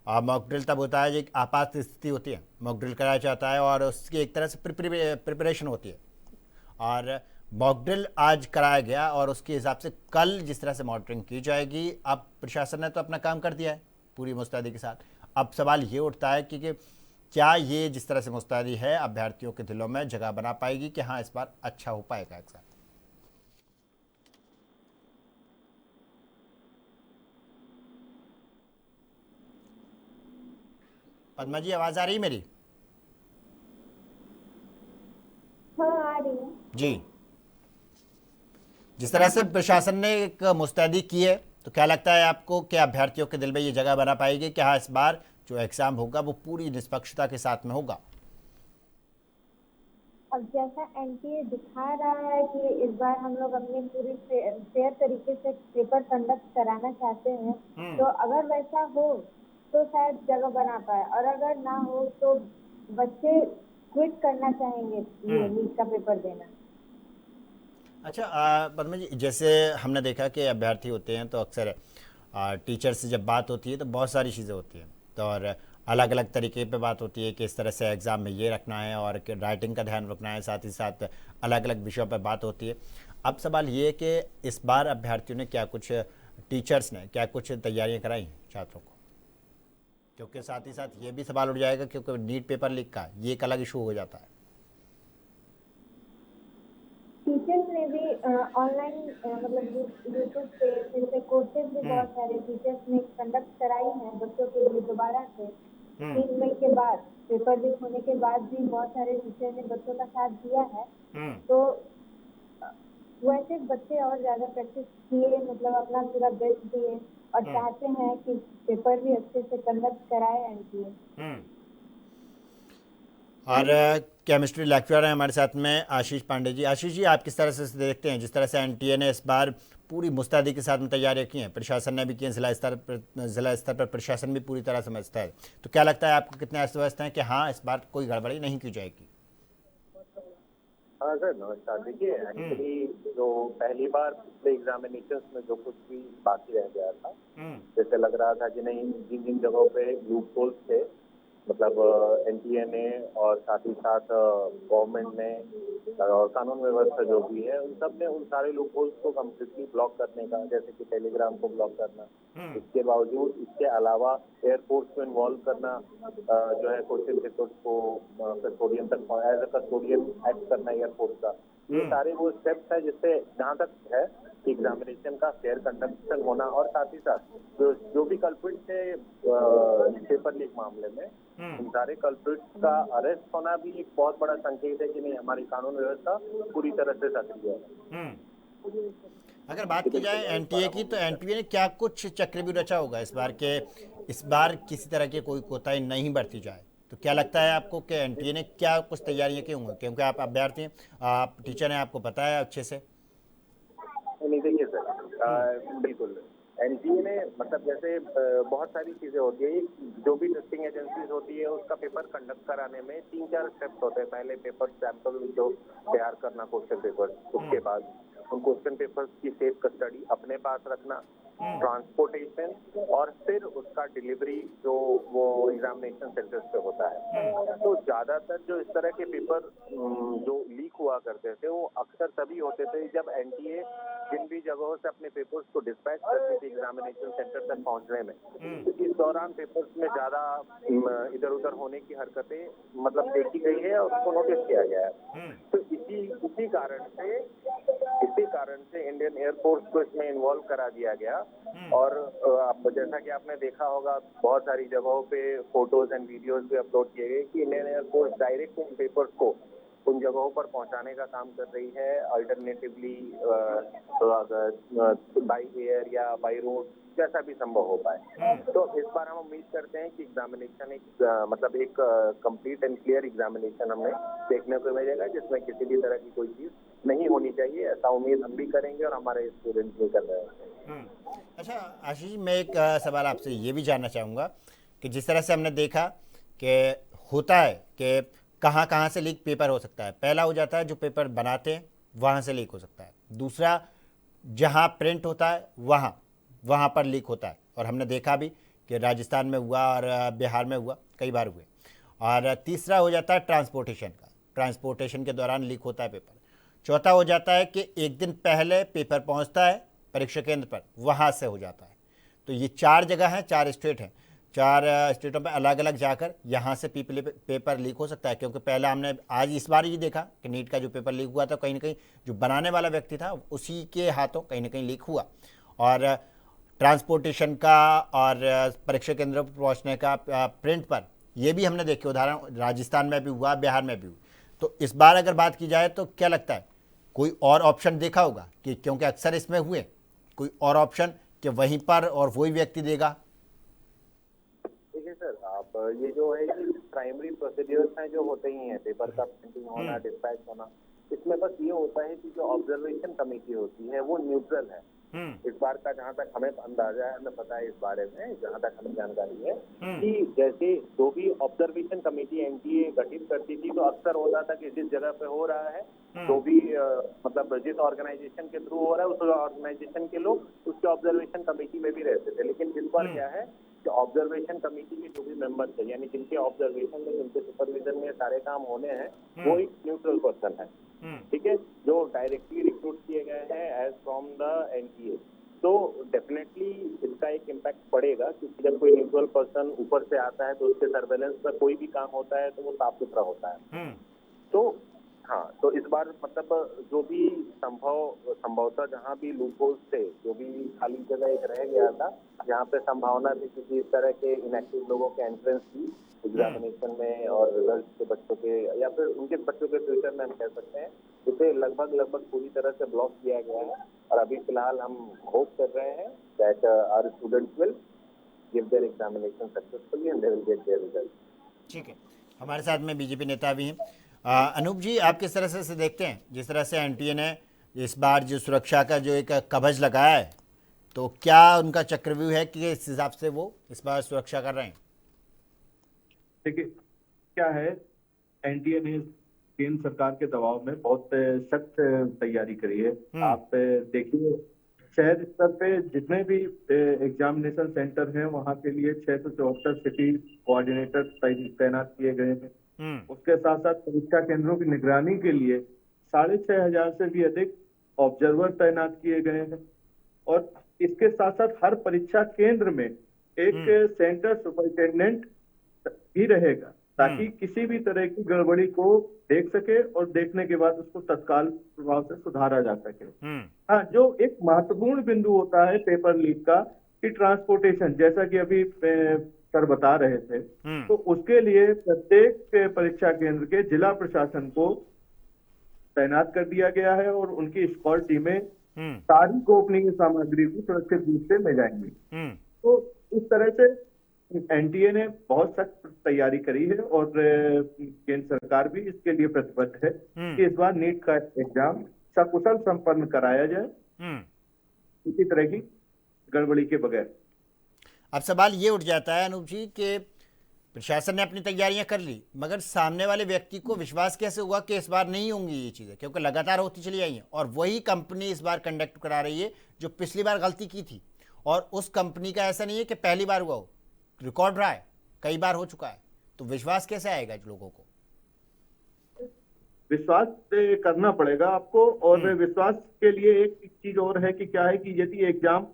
मॉक ड्रिल तब होता है जब एक आपात स्थिति होती है, मॉक ड्रिल कराया जाता है और उसकी एक तरह से प्रिपरेशन होती है, और मॉक ड्रिल आज कराया गया और उसके हिसाब से कल जिस तरह से मॉनिटरिंग की जाएगी। अब प्रशासन ने तो अपना काम कर दिया है पूरी मुस्तैदी के साथ। अब सवाल ये उठता है कि क्या ये जिस तरह से मुस्तैदी है अभ्यर्थियों के दिलों में जगह बना पाएगी कि हाँ इस बार अच्छा हो पाएगा एग्जाम? पद्मा जी, आवाज आ रही है मेरी? हाँ, आ रही है जी। जिस तरह से प्रशासन ने एक मुस्तैदी की है, तो क्या लगता है आपको कि अभ्यर्थियों के दिल में ये जगह बना पाएगी कि हाँ इस बार जो एग्जाम होगा वो पूरी निष्पक्षता के साथ में होगा? अब जैसा एनटीए दिखा रहा है कि इस बार हम लोग अपनी पूरी फेयर तरीके से पेपर कंडक्ट कराना चाहते हैं, तो अगर वैसा हो तो शायद जगह बना पाए, और अगर ना हो तो बच्चे क्विट करना चाहेंगे ये नीट का पेपर देना। अच्छा पद्मा जी, जैसे हमने देखा कि अभ्यर्थी होते हैं तो अक्सर टीचर से जब बात होती है तो बहुत सारी चीज़ें होती हैं, तो और अलग अलग तरीके पे बात होती है कि इस तरह से एग्ज़ाम में ये रखना है और कि राइटिंग का ध्यान रखना है, साथ ही साथ अलग अलग विषयों पर बात होती है। अब सवाल ये है कि इस बार अभ्यर्थियों ने क्या कुछ, टीचर्स ने क्या कुछ तैयारियाँ कराई छात्रों को? क्योंकि साथ ही साथ ये भी सवाल उठ जाएगा क्योंकि नीट पेपर लीक का ये एक अलग इशू हो जाता है। टीचर्स ने भी ऑनलाइन मतलब यूट्यूब पे फिर से कोर्सेज भी बहुत सारे टीचर्स ने कंडक्ट कराई हैं बच्चों के लिए दोबारा से। 3 मई के बाद पेपर लीक होने के बाद भी बहुत सारे टीचर ने बच्चों का साथ दिया है, तो वैसे बच्चे और ज्यादा प्रैक्टिस किए, मतलब अपना पूरा बेस्ट दिए और चाहते हैं कि पेपर भी अच्छे से कंडक्ट कराए एनटीए। और केमिस्ट्री लेक्चरर हैं हमारे साथ में आशीष पांडे जी। आशीष जी, आप किस तरह से देखते हैं, जिस तरह से एनटीए ने इस बार पूरी मुस्तैदी के साथ में तैयारियां की हैं, प्रशासन ने भी की हैं, जिला स्तर पर प्रशासन भी पूरी तरह समझता है, तो क्या लगता है आपको, कितने आश्वस्त हैं कि हाँ इस बार कोई गड़बड़ी नहीं की जाएगी? हाँ सर, नमस्कार। देखिए, एक्चुअली जो पहली बार पिछले एग्जामिनेशंस में जो कुछ भी बाकी रह गया था, जैसे लग रहा था कि नहीं जिन जिन जगहों पे लूप होल्स थे मतलब एनटीए ने और साथ ही साथ गवर्नमेंट ने और कानून व्यवस्था जो भी है उन सब ने उन सारे लूपहोल्स को कम्प्लीटली ब्लॉक करने का, जैसे कि टेलीग्राम को ब्लॉक करना, इसके बावजूद इसके अलावा एयरफोर्स को इन्वॉल्व करना, जो है क्वेश्चन पेपर्स को कस्टोडियन तक एज अ कस्टोडियन एक्ट करना एयरफोर्स का, ये सारे वो स्टेप्स है जिससे जहाँ तक है एग्जामिनेशन का फेयर कंडक्शन होना, और साथ ही साथ जो भी कल्प्रिट थे पेपर लीक मामले में इन सारे कल्प्रिट्स का अरेस्ट होना भी एक बहुत बड़ा संकेत है कि नहीं हमारी कानून व्यवस्था पूरी तरह से सक्रिय है। अगर बात की जाए एनटीए की, तो एनटीए ने क्या कुछ चक्रव्यूह रचा होगा इस बार किसी तरह की कोई कोताही नहीं बरती जाए, तो क्या लगता है आपको कि एनटीए ने क्या कुछ तैयारियां की होंगी, क्योंकि आप अभ्यर्थी हैं, आप टीचर हैं, आपको पता है अच्छे से? नहीं देखिए सर, बिल्कुल एनटीए ने मतलब जैसे बहुत सारी चीजें होती है, जो भी टेस्टिंग एजेंसीज होती है उसका पेपर कंडक्ट कराने में 3-4 स्टेप्स होते हैं। पहले पेपर सैंपल जो तैयार करना क्वेश्चन पेपर, उसके बाद उन क्वेश्चन पेपर्स की सेफ कस्टडी अपने पास रखना, ट्रांसपोर्टेशन, और फिर उसका डिलीवरी जो वो एग्जामिनेशन सेंटर्स पे होता है। तो ज्यादातर जो इस तरह के पेपर जो लीक हुआ करते थे वो अक्सर तभी होते थे जब एनटीए जिन भी जगहों से अपने पेपर्स को डिस्पैच करती थी एग्जामिनेशन सेंटर तक पहुंचने में, तो इस दौरान पेपर्स में ज्यादा इधर उधर होने की हरकतें मतलब देखी गई है और उसको नोटिस किया गया है। तो इसी कारण से इंडियन एयरफोर्स को इसमें इन्वॉल्व करा दिया गया। और जैसा कि आपने देखा होगा बहुत सारी जगहों पे फोटोज एंड वीडियोज भी अपलोड किए गए कि इंडियन एयरफोर्स डायरेक्ट इन पेपर्स को उन जगहों पर पहुंचाने का काम कर रही है, अल्टरनेटिवली बाई एयर या बाई रोड जैसा भी संभव हो पाए। तो इस बार हम उम्मीद करते हैं कि एग्जामिनेशन एक कंप्लीट एंड क्लियर एग्जामिनेशन हमें देखने को मिलेगा जिसमें किसी भी तरह की कोई चीज नहीं होनी चाहिए। ऐसा उम्मीद हम भी करेंगे और हमारे स्टूडेंट्स भी कर रहे हैं। अच्छा आशीष जी, मैं एक सवाल आपसे ये भी जानना चाहूँगा कि जिस तरह से हमने देखा कि होता है कि कहाँ कहाँ से लीक पेपर हो सकता है। पहला हो जाता है जो पेपर बनाते हैं वहाँ से लीक हो सकता है, दूसरा जहाँ प्रिंट होता है वहाँ पर लीक होता है, और हमने देखा भी कि राजस्थान में हुआ और बिहार में हुआ, कई बार हुए। और तीसरा हो जाता है ट्रांसपोर्टेशन के दौरान लीक होता है पेपर। चौथा हो जाता है कि एक दिन पहले पेपर पहुंचता है परीक्षा केंद्र पर, वहाँ से हो जाता है। तो ये 4 जगह हैं, 4 स्टेट हैं, 4 स्टेटों में अलग अलग जाकर यहाँ से पेपर लीक हो सकता है। क्योंकि पहले हमने आज इस बार ये देखा कि नीट का जो पेपर लीक हुआ था कहीं ना कहीं जो बनाने वाला व्यक्ति था उसी के हाथों कहीं ना कहीं लीक हुआ, और ट्रांसपोर्टेशन का और परीक्षा केंद्र पर पहुँचने का प्रिंट पर ये भी हमने देखे उदाहरण राजस्थान में भी हुआ, बिहार में भी हुआ। तो इस बार अगर बात की जाए तो क्या लगता है कोई और ऑप्शन देखा होगा कि, क्योंकि अक्सर इसमें हुए, कोई और ऑप्शन कि वहीं पर और वही व्यक्ति देगा? देखिए सर, आप ये जो है कि प्राइमरी प्रोसीड्यूर्स हैं जो होते ही हैं, पेपर का प्रिंटिंग होना, डिस्पैच होना, इसमें बस ये होता है कि जो ऑब्जर्वेशन कमेटी होती है वो न्यूट्रल है। इस बार का जहाँ तक हमें अंदाजा है, हमें पता है इस बारे में, जहाँ तक हमें जानकारी है कि जैसे जो भी ऑब्जर्वेशन कमेटी एनटीए गठित करती थी तो अक्सर होता था कि जिस जगह पे हो रहा है जो भी मतलब जिस ऑर्गेनाइजेशन के थ्रू हो रहा है उस ऑर्गेनाइजेशन के लोग उसके ऑब्जर्वेशन कमेटी में भी रहते थे। लेकिन इस बार क्या है कि ऑब्जर्वेशन कमेटी के जो भी मेंबर थे, यानी जिनके ऑब्जर्वेशन में जिनके सुपरविजन में सारे काम होने हैं, वो एक न्यूट्रल पर्सन है, ठीक है, जो डायरेक्टली रिक्रूट किए गए हैं एज फ्रॉम द एनटीए। तो डेफिनेटली इसका एक इम्पैक्ट पड़ेगा, क्योंकि जब कोई न्यूट्रल पर्सन ऊपर से आता है तो उसके सर्वेलेंस में कोई भी काम होता है तो वो साफ सुथरा होता है। तो हाँ, तो इस बार मतलब जो भी संभवतः जहाँ भी लूपहोल्स थे, जो भी खाली जगह एक रह गया था, जहाँ पे संभावना थी किसी इस तरह के इनएक्टिव लोगों के एंट्रेंस की एग्जामिनेशन में और रिजल्ट के बच्चों के या फिर उनके बच्चों के फ्यूचर में हम कह सकते हैं, इसे लगभग पूरी तरह से ब्लॉक किया गया है। और अभी फिलहाल हम होप कर रहे हैं that our students will give their examination successfully and they will get their result. ठीक है, हमारे साथ में बीजेपी नेता भी हैं। अनूप जी, आप किस तरह से देखते हैं जिस तरह से एनटीए ने इस बार जो सुरक्षा का जो एक कवच लगाया है, तो क्या उनका चक्रव्यूह है कि इस हिसाब से वो इस बार सुरक्षा कर रहे हैं? देखिए क्या है, एनटीए ने केंद्र सरकार के दबाव में बहुत सख्त तैयारी करी है। आप देखिए शहर स्तर पे जितने भी एग्जामिनेशन सेंटर हैं वहाँ के लिए 674 सिटी कोऑर्डिनेटर तैनात किए गए हैं। उसके साथ साथ परीक्षा केंद्रों की निगरानी के लिए 6,500 से भी अधिक ऑब्जर्वर तैनात किए गए हैं। और इसके साथ साथ हर परीक्षा केंद्र में एक सेंटर सुपरिटेंडेंट भी रहेगा, ताकि किसी भी तरह की गड़बड़ी को देख सके और देखने के बाद उसको तत्काल प्रभाव से सुधारा जा सके। हाँ, जो एक महत्वपूर्ण बिंदु होता है पेपर लीक का कि ट्रांसपोर्टेशन, जैसा कि अभी सर बता रहे थे, तो उसके लिए प्रत्येक परीक्षा केंद्र के जिला प्रशासन को तैनात कर दिया गया है और उनकी स्क्वाड टीमें सारी गोपनीय सामग्री को सुरक्षित रूप से ले जाएंगी। तो इस तरह से एनटीए ने बहुत सख्त तैयारी करी है और केंद्र सरकार भी इसके लिए प्रतिबद्ध है कि इस बार नीट का एग्जाम सकुशल संपन्न कराया जाए, किसी तरह की गड़बड़ी के बगैर। अब सवाल ये उठ जाता है अनूप जी कि प्रशासन ने अपनी तैयारियां कर ली, मगर सामने वाले व्यक्ति को विश्वास कैसे हुआ कि इस बार नहीं होंगी ये चीज़ें, क्योंकि लगातार होती चली आई हैं और वही कंपनी इस बार कंडक्ट करा रही है जो पिछली बार गलती की थी। और उस कंपनी का ऐसा नहीं है कि पहली बार हुआ हो, रिकॉर्ड रहा है, कई बार हो चुका है, तो विश्वास कैसे आएगा लोगों को? विश्वास करना पड़ेगा आपको। और विश्वास के लिए एक चीज और है कि क्या है कि यदि एग्जाम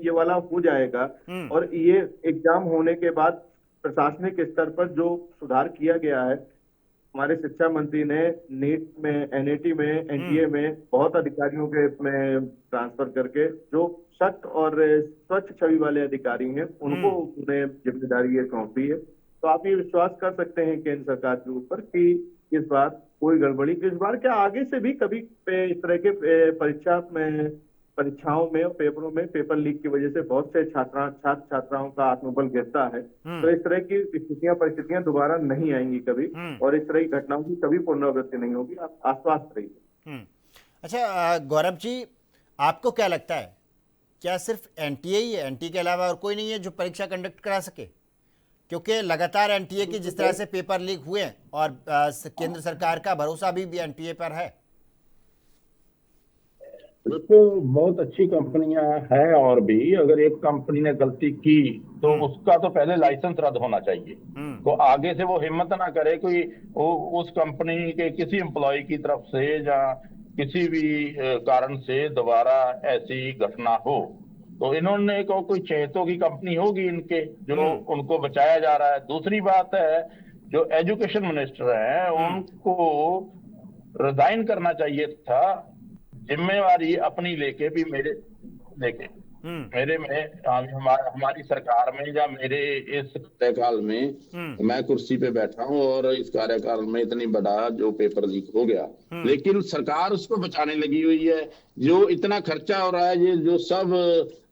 ये वाला हो जाएगा और ये एग्जाम होने के बाद प्रशासनिक स्तर पर जो सुधार किया गया है, हमारे शिक्षा मंत्री ने नीट में, एनएटी में, एनटीए में बहुत अधिकारियों के ट्रांसफर करके जो सख्त और स्वच्छ छवि वाले अधिकारी हैं उनको उन्हें जिम्मेदारी ये सौंपी है। तो आप ये विश्वास कर सकते हैं केंद्र सरकार के ऊपर कि इस बार कोई गड़बड़ी, इस बार क्या आगे से भी कभी इस तरह के परीक्षाओं में और पेपरों में पेपर लीक की वजह से बहुत से छात्राओं का आत्मबल गिरता है। तो इस तरह की परिस्थितियां दोबारा नहीं आएंगी कभी, और इस तरह की घटनाओं की कभी पुनरावृत्ति नहीं होगी, आप आश्वस्त रहिए। अच्छा गौरव जी, आपको क्या लगता है, क्या सिर्फ एनटीए ही है, एनटीए के अलावा और कोई नहीं है जो परीक्षा कंडक्ट करा सके? क्योंकि लगातार एनटीए की जिस तरह से पेपर लीक हुए हैं और केंद्र सरकार का भरोसा भी एनटीए पर है। देखो, बहुत अच्छी कंपनियां हैं और भी अगर एक कंपनी ने गलती की तो उसका तो पहले लाइसेंस रद्द होना चाहिए। तो आगे से वो हिम्मत ना करे कोई उस कंपनी के किसी एम्प्लॉय की तरफ से या किसी भी कारण से दोबारा ऐसी घटना हो। तो इन्होंने कोई चहेतों की कंपनी होगी इनके, जो उनको बचाया जा रहा है। दूसरी बात है, जो एजुकेशन मिनिस्टर हैं उनको रिजाइन करना चाहिए था, जिम्मेवारी अपनी लेके भी मेरे में हमारी सरकार में या मेरे इस कार्यकाल में मैं कुर्सी पे बैठा हूँ और इस कार्यकाल में इतनी बड़ा जो पेपर लीक हो गया, लेकिन सरकार उसको बचाने लगी हुई है। जो इतना खर्चा हो रहा है, ये जो सब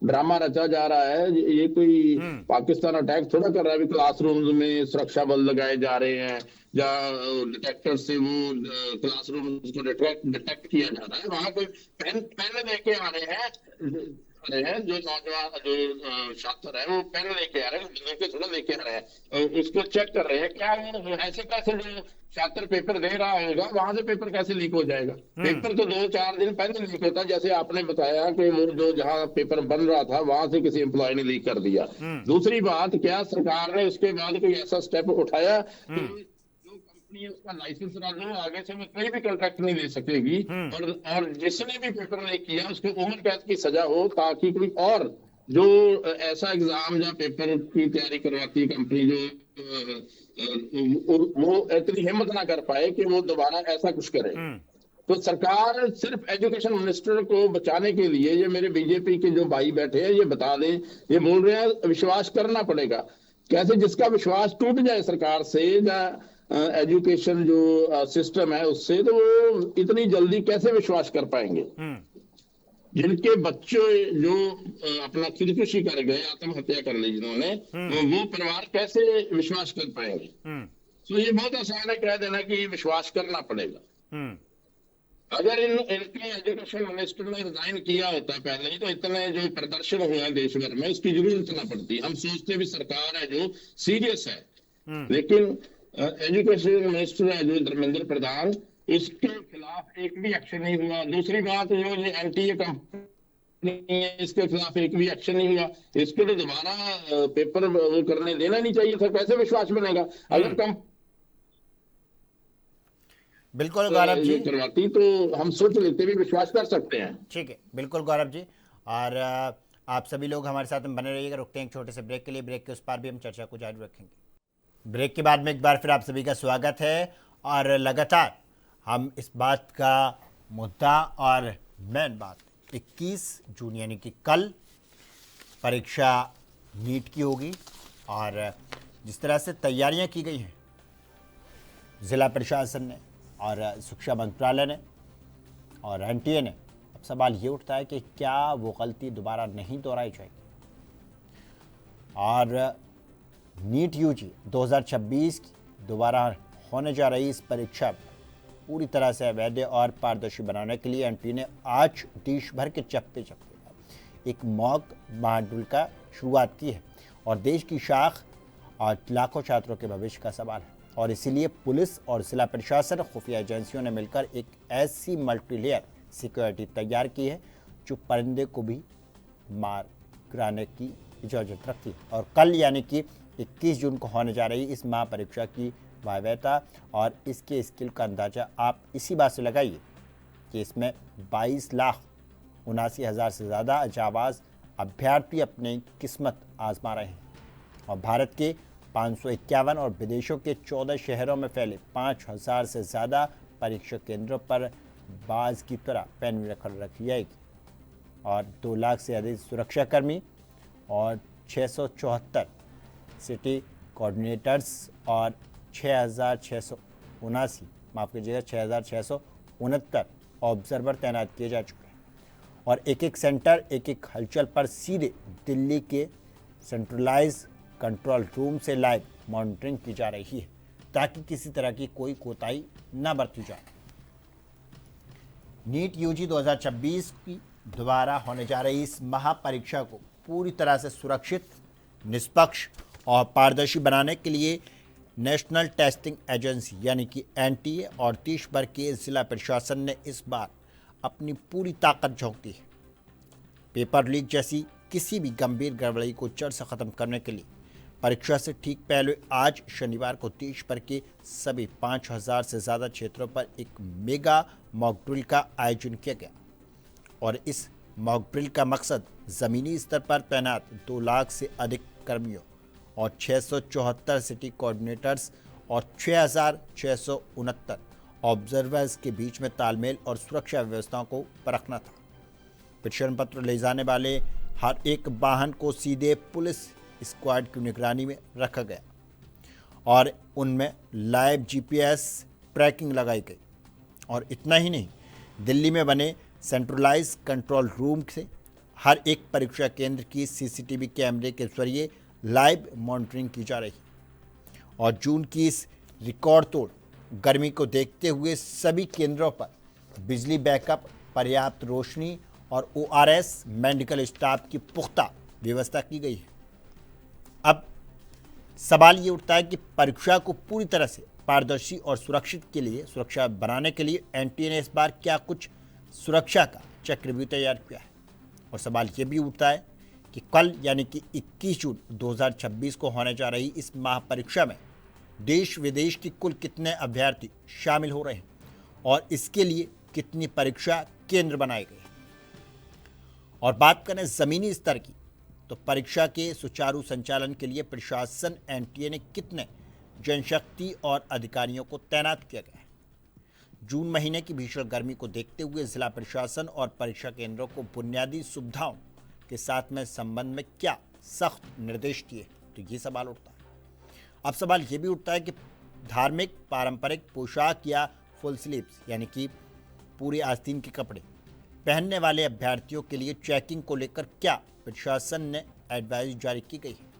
ड्रामा रचा जा रहा है, ये कोई पाकिस्तान अटैक थोड़ा कर रहा है। क्लासरूम्स में सुरक्षा बल लगाए जा रहे हैं या डिटेक्टर से वो क्लासरूम को डिटेक्ट किया जा रहा है। वहां कोई पेन लेके आ रहे हैं, जो नौजवान जो छात्र है वो पेन लेके आ रहे हैं, थोड़ा लेके आ रहे हैं, उसको चेक कर रहे हैं। क्या ऐसे कैसे जो छात्र पेपर दे रहा होगा वहां से पेपर कैसे लीक हो जाएगा? पेपर तो 2-4 दिन पहले लीक होता, जैसे आपने बताया कि वो जो जहां पेपर बन रहा था वहां से किसी एम्प्लॉय ने लीक कर दिया। दूसरी बात, क्या सरकार ने उसके बाद कोई ऐसा स्टेप उठाया कि उसका लाइसेंस रद्द हो, आगे से वो कोई भी कॉन्ट्रैक्ट नहीं ले सकेगी, और जिसने भी पेपर लीक किया उसको उम्र कैद की सजा हो, ताकि कोई और जो ऐसा एग्जाम या पेपर की तैयारी करवाती है कंपनी, जो वो इतनी हिम्मत ना कर पाए कि वो दोबारा ऐसा कुछ करे। तो सरकार सिर्फ एजुकेशन मिनिस्टर को बचाने के लिए, ये मेरे बीजेपी के जो भाई बैठे हैं ये बता दें, ये बोल रहे हैं विश्वास करना पड़ेगा। कैसे? जिसका विश्वास टूट जाए सरकार से या एजुकेशन जो सिस्टम है उससे, तो वो इतनी जल्दी कैसे विश्वास कर पाएंगे? जिनके बच्चे जो अपना खुदकुशी कर गए, आत्महत्या कर ली जिन्होंने, वो परिवार कैसे विश्वास कर पाएंगे? तो ये बहुत आसान है कह देना कि विश्वास करना पड़ेगा। अगर इनके एजुकेशन मिनिस्टर ने रिजाइन किया होता पहले ही, तो इतने जो प्रदर्शन हुआ देश भर में उसकी जरूरत ना पड़ती। हम सोचते भी सरकार है जो सीरियस है, लेकिन एजुकेशन मिनिस्टर है जो धर्मेंद्र प्रधान, उसके खिलाफ एक भी एक्शन नहीं हुआ। दूसरी बात, जो एनटीए कंपनी नहीं है, इसके खिलाफ एक भी एक्शन नहीं हुआ, इसके लिए दोबारा पेपर वो करने देना नहीं चाहिए था। कैसे विश्वास बनेगा? अगर कम बिल्कुल गौरव जी करवाती तो हम सोच लेते भी, विश्वास कर सकते हैं। ठीक है, बिल्कुल गौरव जी। और आप सभी लोग हमारे साथ में बने रहिएगा। रुकते हैं एक छोटे से ब्रेक के लिए। ब्रेक के उस पार भी हम चर्चा को जारी रखेंगे। ब्रेक के बाद में एक बार फिर आप सभी का स्वागत है। और लगातार हम इस बात का मुद्दा और मेन बात 21 जून यानी कि कल परीक्षा नीट की होगी। और जिस तरह से तैयारियां की गई हैं ज़िला प्रशासन ने और शिक्षा मंत्रालय ने और एनटीए ने, अब सवाल ये उठता है कि क्या वो गलती दोबारा नहीं दोहराई जाएगी। और नीट यूजी 2026 की दोबारा होने जा रही इस परीक्षा पूरी तरह से अवैध और पारदर्शी बनाने के लिए एनटीए ने आज देश भर के चप्पे चप्पे एक मॉक मॉड्यूल का शुरुआत की है। और देश की शाख और लाखों छात्रों के भविष्य का सवाल है। और इसीलिए पुलिस और जिला प्रशासन खुफिया एजेंसियों ने मिलकर एक ऐसी मल्टीलेयर सिक्योरिटी तैयार की है जो परिंदे को भी मार गिराने की इजाज़त रखती है। और कल यानी कि 21 जून को होने जा रही इस महापरीक्षा की वायवता और इसके स्किल का अंदाज़ा आप इसी बात से लगाइए कि इसमें 22,79,000 से ज़्यादा जाबाज अभ्यर्थी अपनी किस्मत आजमा रहे हैं। और भारत के 551 और विदेशों के 14 शहरों में फैले 5,000 से ज़्यादा परीक्षा केंद्रों पर बाज की तरह पैनवी रखी जाएगी। और 2 लाख से अधिक सुरक्षाकर्मी और 674 सिटी कोऑर्डिनेटर्स और 6,669 ऑब्जर्वर तैनात किए जा चुके हैं। और एक सेंटर एक हलचल पर सीधे दिल्ली के सेंट्रलाइज कंट्रोल रूम से लाइव मॉनिटरिंग की जा रही है ताकि किसी तरह की कोई कोताही न बरती जाए। नीट यूजी 2026 की दोबारा होने जा रही इस महापरीक्षा को पूरी तरह से सुरक्षित, निष्पक्ष और पारदर्शी बनाने के लिए नेशनल टेस्टिंग एजेंसी यानी कि एनटीए और देश भर के जिला प्रशासन ने इस बार अपनी पूरी ताकत झोंक दी है। पेपर लीक जैसी किसी भी गंभीर गड़बड़ी को जड़ से ख़त्म करने के लिए परीक्षा से ठीक पहले आज शनिवार को देश भर के सभी 5,000 से ज़्यादा क्षेत्रों पर एक मेगा मॉक ड्रिल का आयोजन किया गया। और इस मॉक ड्रिल का मकसद ज़मीनी स्तर पर तैनात 2 लाख से अधिक कर्मियों और 674 सिटी कोऑर्डिनेटर्स और 6,669 ऑब्जर्वर्स के बीच में तालमेल और सुरक्षा व्यवस्थाओं को परखना था। प्रश्न पत्र ले जाने वाले हर एक वाहन को सीधे पुलिस स्क्वाड की निगरानी में रखा गया और उनमें लाइव जीपीएस ट्रैकिंग लगाई गई। और इतना ही नहीं, दिल्ली में बने सेंट्रलाइज कंट्रोल रूम से हर एक परीक्षा केंद्र की सीसीटीवी कैमरे के जरिए लाइव मॉनिटरिंग की जा रही। और जून की इस रिकॉर्ड तोड़ गर्मी को देखते हुए सभी केंद्रों पर बिजली बैकअप, पर्याप्त रोशनी और ओआरएस मेडिकल स्टाफ की पुख्ता व्यवस्था की गई है। अब सवाल ये उठता है कि परीक्षा को पूरी तरह से पारदर्शी और सुरक्षा बनाने के लिए एनटीए ने इस बार क्या कुछ सुरक्षा का चक्रव्यूह तैयार किया है। और सवाल ये भी उठता है कि कल यानी कि 21 जून 2026 को होने जा रही इस महापरीक्षा में देश विदेश की कुल कितने अभ्यर्थी शामिल हो रहे हैं और इसके लिए कितनी परीक्षा केंद्र बनाए गए। और बात करें ज़मीनी स्तर की, तो परीक्षा के सुचारू संचालन के लिए प्रशासन एनटीए ने कितने जनशक्ति और अधिकारियों को तैनात किया गया है। जून महीने की भीषण गर्मी को देखते हुए जिला प्रशासन और परीक्षा केंद्रों को बुनियादी सुविधाओं के साथ में संबंध में क्या सख्त निर्देश दिए, तो ये सवाल उठता है। अब सवाल ये भी उठता है कि धार्मिक पारंपरिक पोशाक या फुल स्लीव्स यानी कि पूरे आस्तीन के कपड़े पहनने वाले अभ्यर्थियों के लिए चेकिंग को लेकर क्या प्रशासन ने एडवाइस जारी की गई है।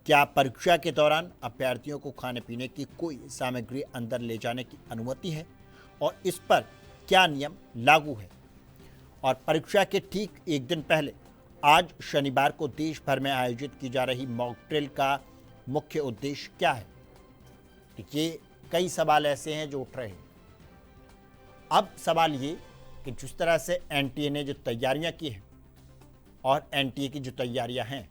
क्या परीक्षा के दौरान अभ्यर्थियों को खाने पीने की कोई सामग्री अंदर ले जाने की अनुमति है और इस पर क्या नियम लागू है। और परीक्षा के ठीक एक दिन पहले आज शनिवार को देश भर में आयोजित की जा रही मॉक ड्रिल का मुख्य उद्देश्य क्या है। ये कई सवाल ऐसे हैं जो उठ रहे हैं। अब सवाल ये कि जिस तरह से एनटीए ने जो तैयारियां की हैं और एनटीए की जो तैयारियां हैं,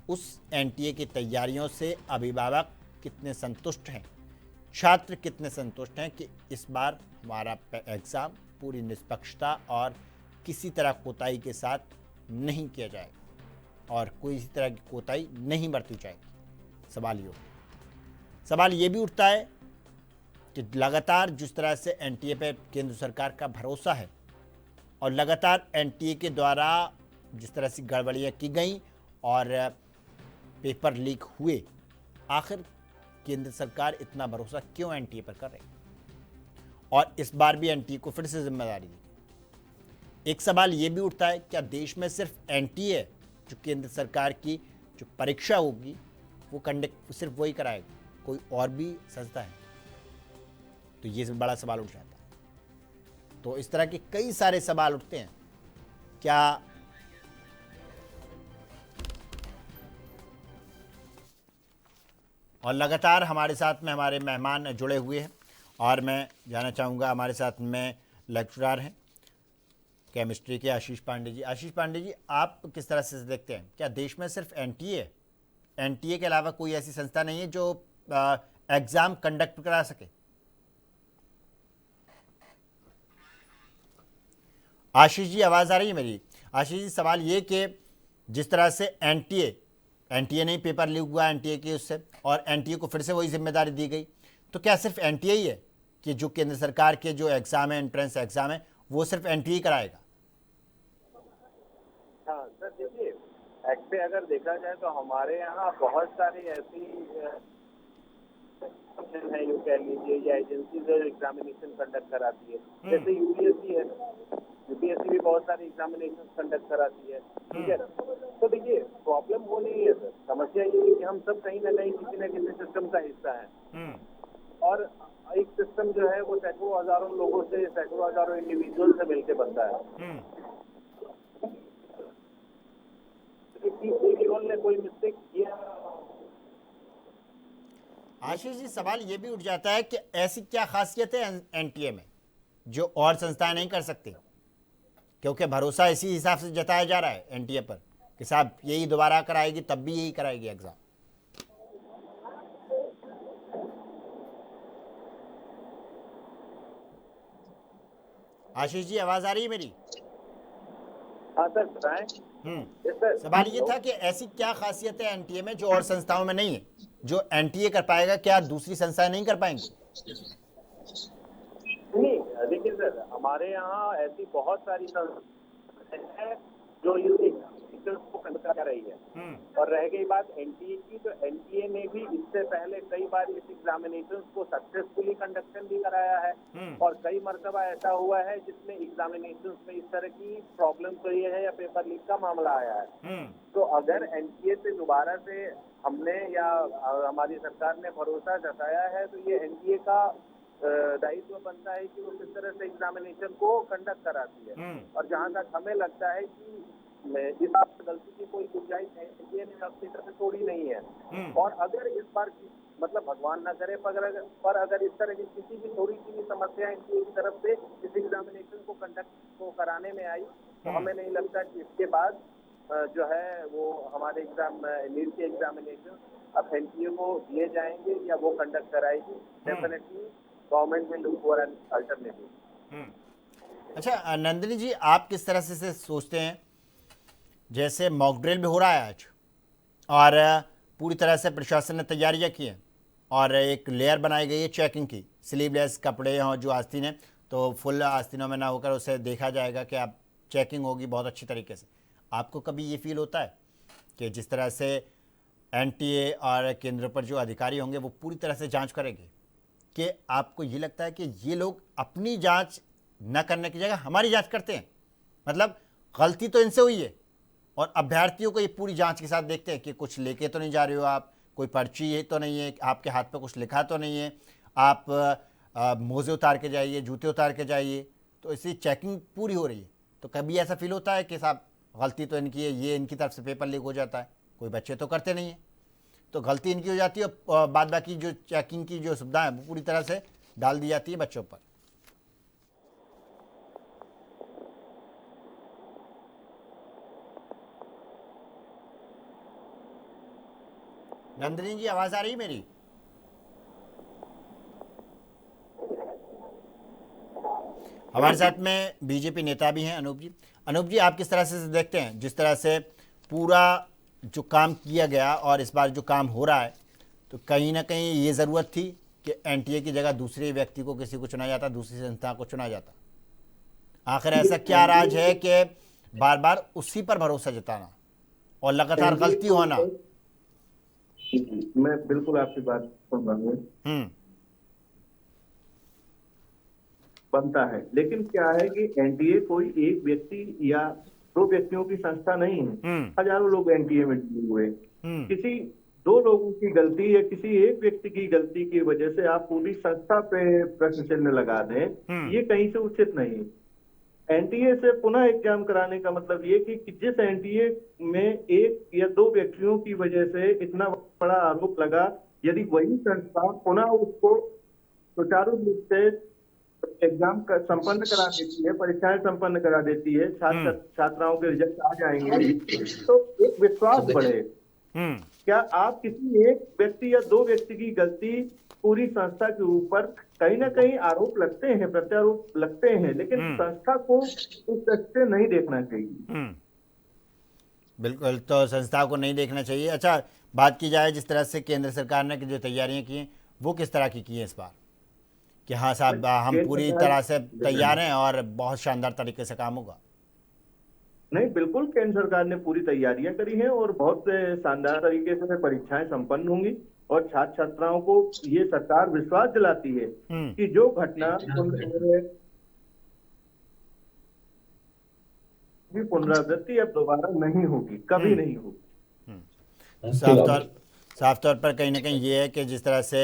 उस एनटीए की तैयारियों से अभिभावक कितने संतुष्ट हैं, छात्र कितने संतुष्ट हैं कि इस बार हमारा एग्ज़ाम पूरी निष्पक्षता और किसी तरह कोताही के साथ नहीं किया जाएगा और कोई इसी तरह की कोताही नहीं बरती जाएगी। सवाल ये भी उठता है कि लगातार जिस तरह से एनटीए पे केंद्र सरकार का भरोसा है और लगातार एनटीए के द्वारा जिस तरह से गड़बड़ियाँ की गई और पेपर लीक हुए, आखिर केंद्र सरकार इतना भरोसा क्यों एनटीए पर कर रही है और इस बार भी एनटीए को फिर से जिम्मेदारी दी। एक सवाल ये भी उठता है, क्या देश में सिर्फ एनटीए जो केंद्र सरकार की जो परीक्षा होगी वो कंडक्ट सिर्फ वही कराएगा, कोई और भी संस्था है? तो ये बड़ा सवाल उठ जाता है। तो इस तरह के कई सारे सवाल उठते हैं। क्या और लगातार हमारे साथ में हमारे मेहमान जुड़े हुए हैं और मैं जानना चाहूँगा, हमारे साथ में लेक्चरर हैं केमिस्ट्री के आशीष पांडे जी। आशीष पांडे जी, आप किस तरह से देखते हैं, क्या देश में सिर्फ एनटीए के अलावा कोई ऐसी संस्था नहीं है जो एग्ज़ाम कंडक्ट करा सके? आशीष जी, आवाज़ आ रही है मेरी? आशीष जी, सवाल ये कि जिस तरह से एनटीए नहीं पेपर लीक हुआ एनटीए के उससे और एनटीए को फिर से वही जिम्मेदारी दी गई, तो क्या सिर्फ एनटीए ही है कि जो केंद्र सरकार के जो एग्ज़ाम है, एंट्रेंस एग्ज़ाम है, वो सिर्फ एनटीए कराएगा? हाँ सर, देखिए एक्चुअली अगर देखा जाए तो हमारे यहाँ बहुत सारी ऐसी है, यू कह लीजिए, या एजेंसी जो एग्जामिनेशन कंडक्ट कराती है, जैसे यूपीएससी है। यूपीएससी भी बहुत सारी एग्जामिनेशन कंडक्ट कराती है, ठीक है। तो देखिए प्रॉब्लम वो नहीं है सर, समस्या ये है कि हम सब कहीं ना कहीं किसी न किसी सिस्टम का हिस्सा है और एक सिस्टम जो है वो सैकड़ों हजारों लोगों से, सैकड़ों हजारों इंडिविजुअल से मिलकर बनता है। ने कोई मिस्टेक किया। आशीष जी, सवाल ये भी उठ जाता है कि ऐसी क्या खासियत है एनटीए में जो और संस्थाएं नहीं कर सकती, क्योंकि भरोसा इसी हिसाब से जताया जा रहा है एनटीए पर कि साहब यही दोबारा कराएगी, तब भी यही कराएगी एग्जाम। आशीष जी, आवाज आ रही है मेरी? हाँ सर, बताएं। सवाल ये था कि ऐसी क्या खासियत है एनटीए में जो और संस्थाओं में नहीं है, जो एनटीए कर पाएगा क्या दूसरी संस्थाएं नहीं कर पाएंगी? नहीं, देखिए सर, हमारे यहाँ ऐसी बहुत सारी संस्थाएं हैं जो को कंडक्ट कर रही है। और रह गई बात एनटीए की, तो एनटीए ने भी इससे पहले कई बार इस एग्जामिनेशंस को सक्सेसफुली कंडक्शन भी कराया है और कई मरतबा ऐसा हुआ है जिसमें एग्जामिनेशंस में इस तरह की प्रॉब्लम हुई है या पेपर लीक का मामला आया है। तो अगर एनटीए से दोबारा से हमने या हमारी सरकार ने भरोसा जताया है तो ये एनटीए का दायित्व बनता है कि वो किस तरह से एग्जामिनेशन को कंडक्ट कराती है। और जहाँ तक हमें लगता है कि इस बात से गलती की कोई गुंजाइश है, एनटीए ने अपनी तरफ तोड़ी नहीं है। और अगर इस बार मतलब भगवान ना करे पर अगर इस तरह की किसी भी थोड़ी सी भी समस्या एनटीए की तरफ से इस एग्जामिनेशन को कंडक्ट को कराने में आई तो हमें नहीं लगता कि इसके बाद जो है वो हमारे नीट के एग्जामिनेशन अब एनटीए को दिए जाएंगे या वो कंडक्ट कराएगी। Definitely government will look for an alternative. अच्छा नंदिनी जी, आप किस तरह से सोचते हैं, जैसे मॉक ड्रिल भी हो रहा है आज और पूरी तरह से प्रशासन ने तैयारियां की हैं और एक लेयर बनाई गई है चेकिंग की, स्लीवलेस कपड़े हों जो आस्तीन है तो फुल आस्तीनों में ना होकर उसे देखा जाएगा कि आप चेकिंग होगी बहुत अच्छी तरीके से। आपको कभी ये फील होता है कि जिस तरह से एनटीए और केंद्र पर जो अधिकारी होंगे वो पूरी तरह से जांच करेंगे, कि आपको ये लगता है कि ये लोग अपनी जांच न करने की जगह हमारी जांच करते हैं? मतलब गलती तो इनसे हुई है और अभ्यर्थियों को ये पूरी जांच के साथ देखते हैं कि कुछ लेके तो नहीं जा रहे हो आप, कोई पर्ची है तो नहीं है, आपके हाथ पे कुछ लिखा तो नहीं है, आप मोजे उतार के जाइए, जूते उतार के जाइए, तो इसी चेकिंग पूरी हो रही है। तो कभी ऐसा फील होता है कि साहब गलती तो इनकी है, ये इनकी तरफ से पेपर लीक हो जाता है, कोई बच्चे तो करते नहीं है, तो गलती इनकी हो जाती है और बाद बाकी जो चेकिंग की जो सुविधा है वो पूरी तरह से डाल दी जाती है बच्चों पर? नंदिनी जी, आवाज आ रही है मेरी? हमारे साथ में बीजेपी नेता भी हैं अनूप जी। अनूप जी, आप किस तरह से देखते हैं जिस तरह से पूरा जो काम किया गया और इस बार जो काम हो रहा है, तो कहीं ना कहीं ये ज़रूरत थी कि एनटीए की जगह दूसरे व्यक्ति को, किसी को चुना जाता, दूसरी संस्था को चुना जाता? आखिर ऐसा क्या राज है कि बार बार उसी पर भरोसा जताना और लगातार गलती होना? मैं बिल्कुल आपकी बात सुन रहा हूँ, बनता है, लेकिन क्या है कि एनडीए कोई एक व्यक्ति या दो व्यक्तियों की संस्था नहीं है। हजारों लोग एनडीए में जुड़े हुए, किसी दो लोगों की गलती या किसी एक व्यक्ति की गलती की वजह से आप पूरी संस्था पे प्रश्न चिन्ह लगा दें, ये कहीं से उचित नहीं। एनटीए से पुनः एग्जाम कराने का मतलब ये कि जिस एनटीए में एक या दो व्यक्तियों की वजह से इतना बड़ा आरोप लगा, यदि वही संस्था पुनः उसको सुचारू रूप से एग्जाम संपन्न करा देती है, परीक्षाएं संपन्न करा देती है, छात्राओं के रिजल्ट आ जाएंगे, तो एक विश्वास बढ़े। क्या आप किसी एक व्यक्ति या दो व्यक्ति की गलती पूरी संस्था के ऊपर कहीं ना कहीं आरोप लगते हैं, प्रत्यारोप लगते हैं, लेकिन संस्था को उस दृष्टि से नहीं देखना चाहिए। बिल्कुल, तो संस्था को नहीं देखना चाहिए। अच्छा, बात की जाए जिस तरह से केंद्र सरकार ने जो तैयारियां की हैं, वो किस तरह की हैं इस बार, कि हाँ साहब हम पूरी तरह से तैयार हैं और बहुत शानदार तरीके से काम होगा? नहीं, बिल्कुल केंद्र सरकार ने पूरी तैयारियां करी हैं और बहुत शानदार तरीके से परीक्षाएं संपन्न होंगी और छात्र छात्राओं को ये सरकार विश्वास दिलाती है कि जो घटना पुनरावृत्ति अब दोबारा नहीं होगी, कभी नहीं होगी। साफ तौर पर कहीं ना कहीं ये है कि जिस तरह से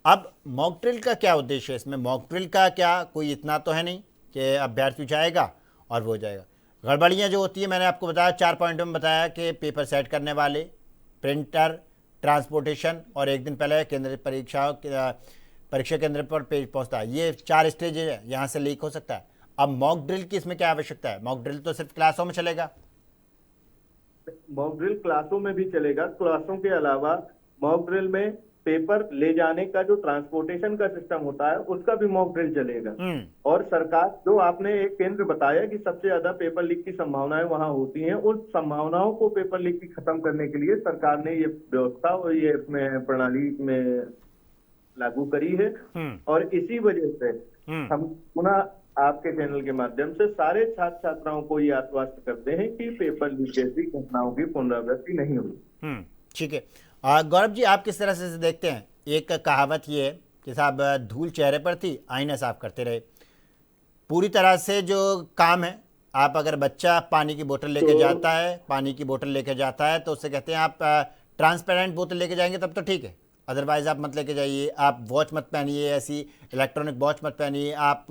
अब मॉक ड्रिल का क्या उद्देश्य है इसमें? मॉक ड्रिल का क्या कोई इतना तो है नहीं कि अभ्यर्थी जाएगा और वो हो जाएगा। गड़बड़ियाँ जो होती है, मैंने आपको बताया 4 पॉइंटों में बताया कि पेपर सेट करने वाले, प्रिंटर, ट्रांसपोर्टेशन और एक दिन पहले केंद्र परीक्षा केंद्र पर पेज पहुँचता है। ये 4 स्टेज है, यहाँ से लीक हो सकता है। अब मॉक ड्रिल की इसमें क्या आवश्यकता है? मॉक ड्रिल तो सिर्फ क्लासों में चलेगा। मॉक ड्रिल क्लासों में भी चलेगा। क्लासों के अलावा मॉक ड्रिल में पेपर ले जाने का जो ट्रांसपोर्टेशन का सिस्टम होता है उसका भी मॉक ड्रिल चलेगा। और सरकार, जो आपने एक केंद्र बताया कि सबसे ज्यादा पेपर लीक की संभावनाएं वहां होती हैं, उन संभावनाओं को पेपर लीक की खत्म करने के लिए सरकार ने ये व्यवस्था और ये प्रणाली में लागू करी है। और इसी वजह से हम पुनः आपके चैनल के माध्यम से सारे छात्र छात्राओं को ये आश्वस्त करते हैं कि पेपर लीक जैसी घटनाओं की पुनरावृत्ति नहीं होगी। ठीक है। गौरव जी, आप किस तरह से देखते हैं? एक कहावत ये है कि साहब धूल चेहरे पर थी, आईना साफ करते रहे। पूरी तरह से जो काम है, आप अगर बच्चा पानी की बोतल लेके जाता है तो उससे कहते हैं आप ट्रांसपेरेंट बोतल लेके जाएंगे तब तो ठीक है, अदरवाइज आप मत लेके जाइए। आप वॉच मत पहनिए, ऐसी इलेक्ट्रॉनिक वॉच मत पहनिए, आप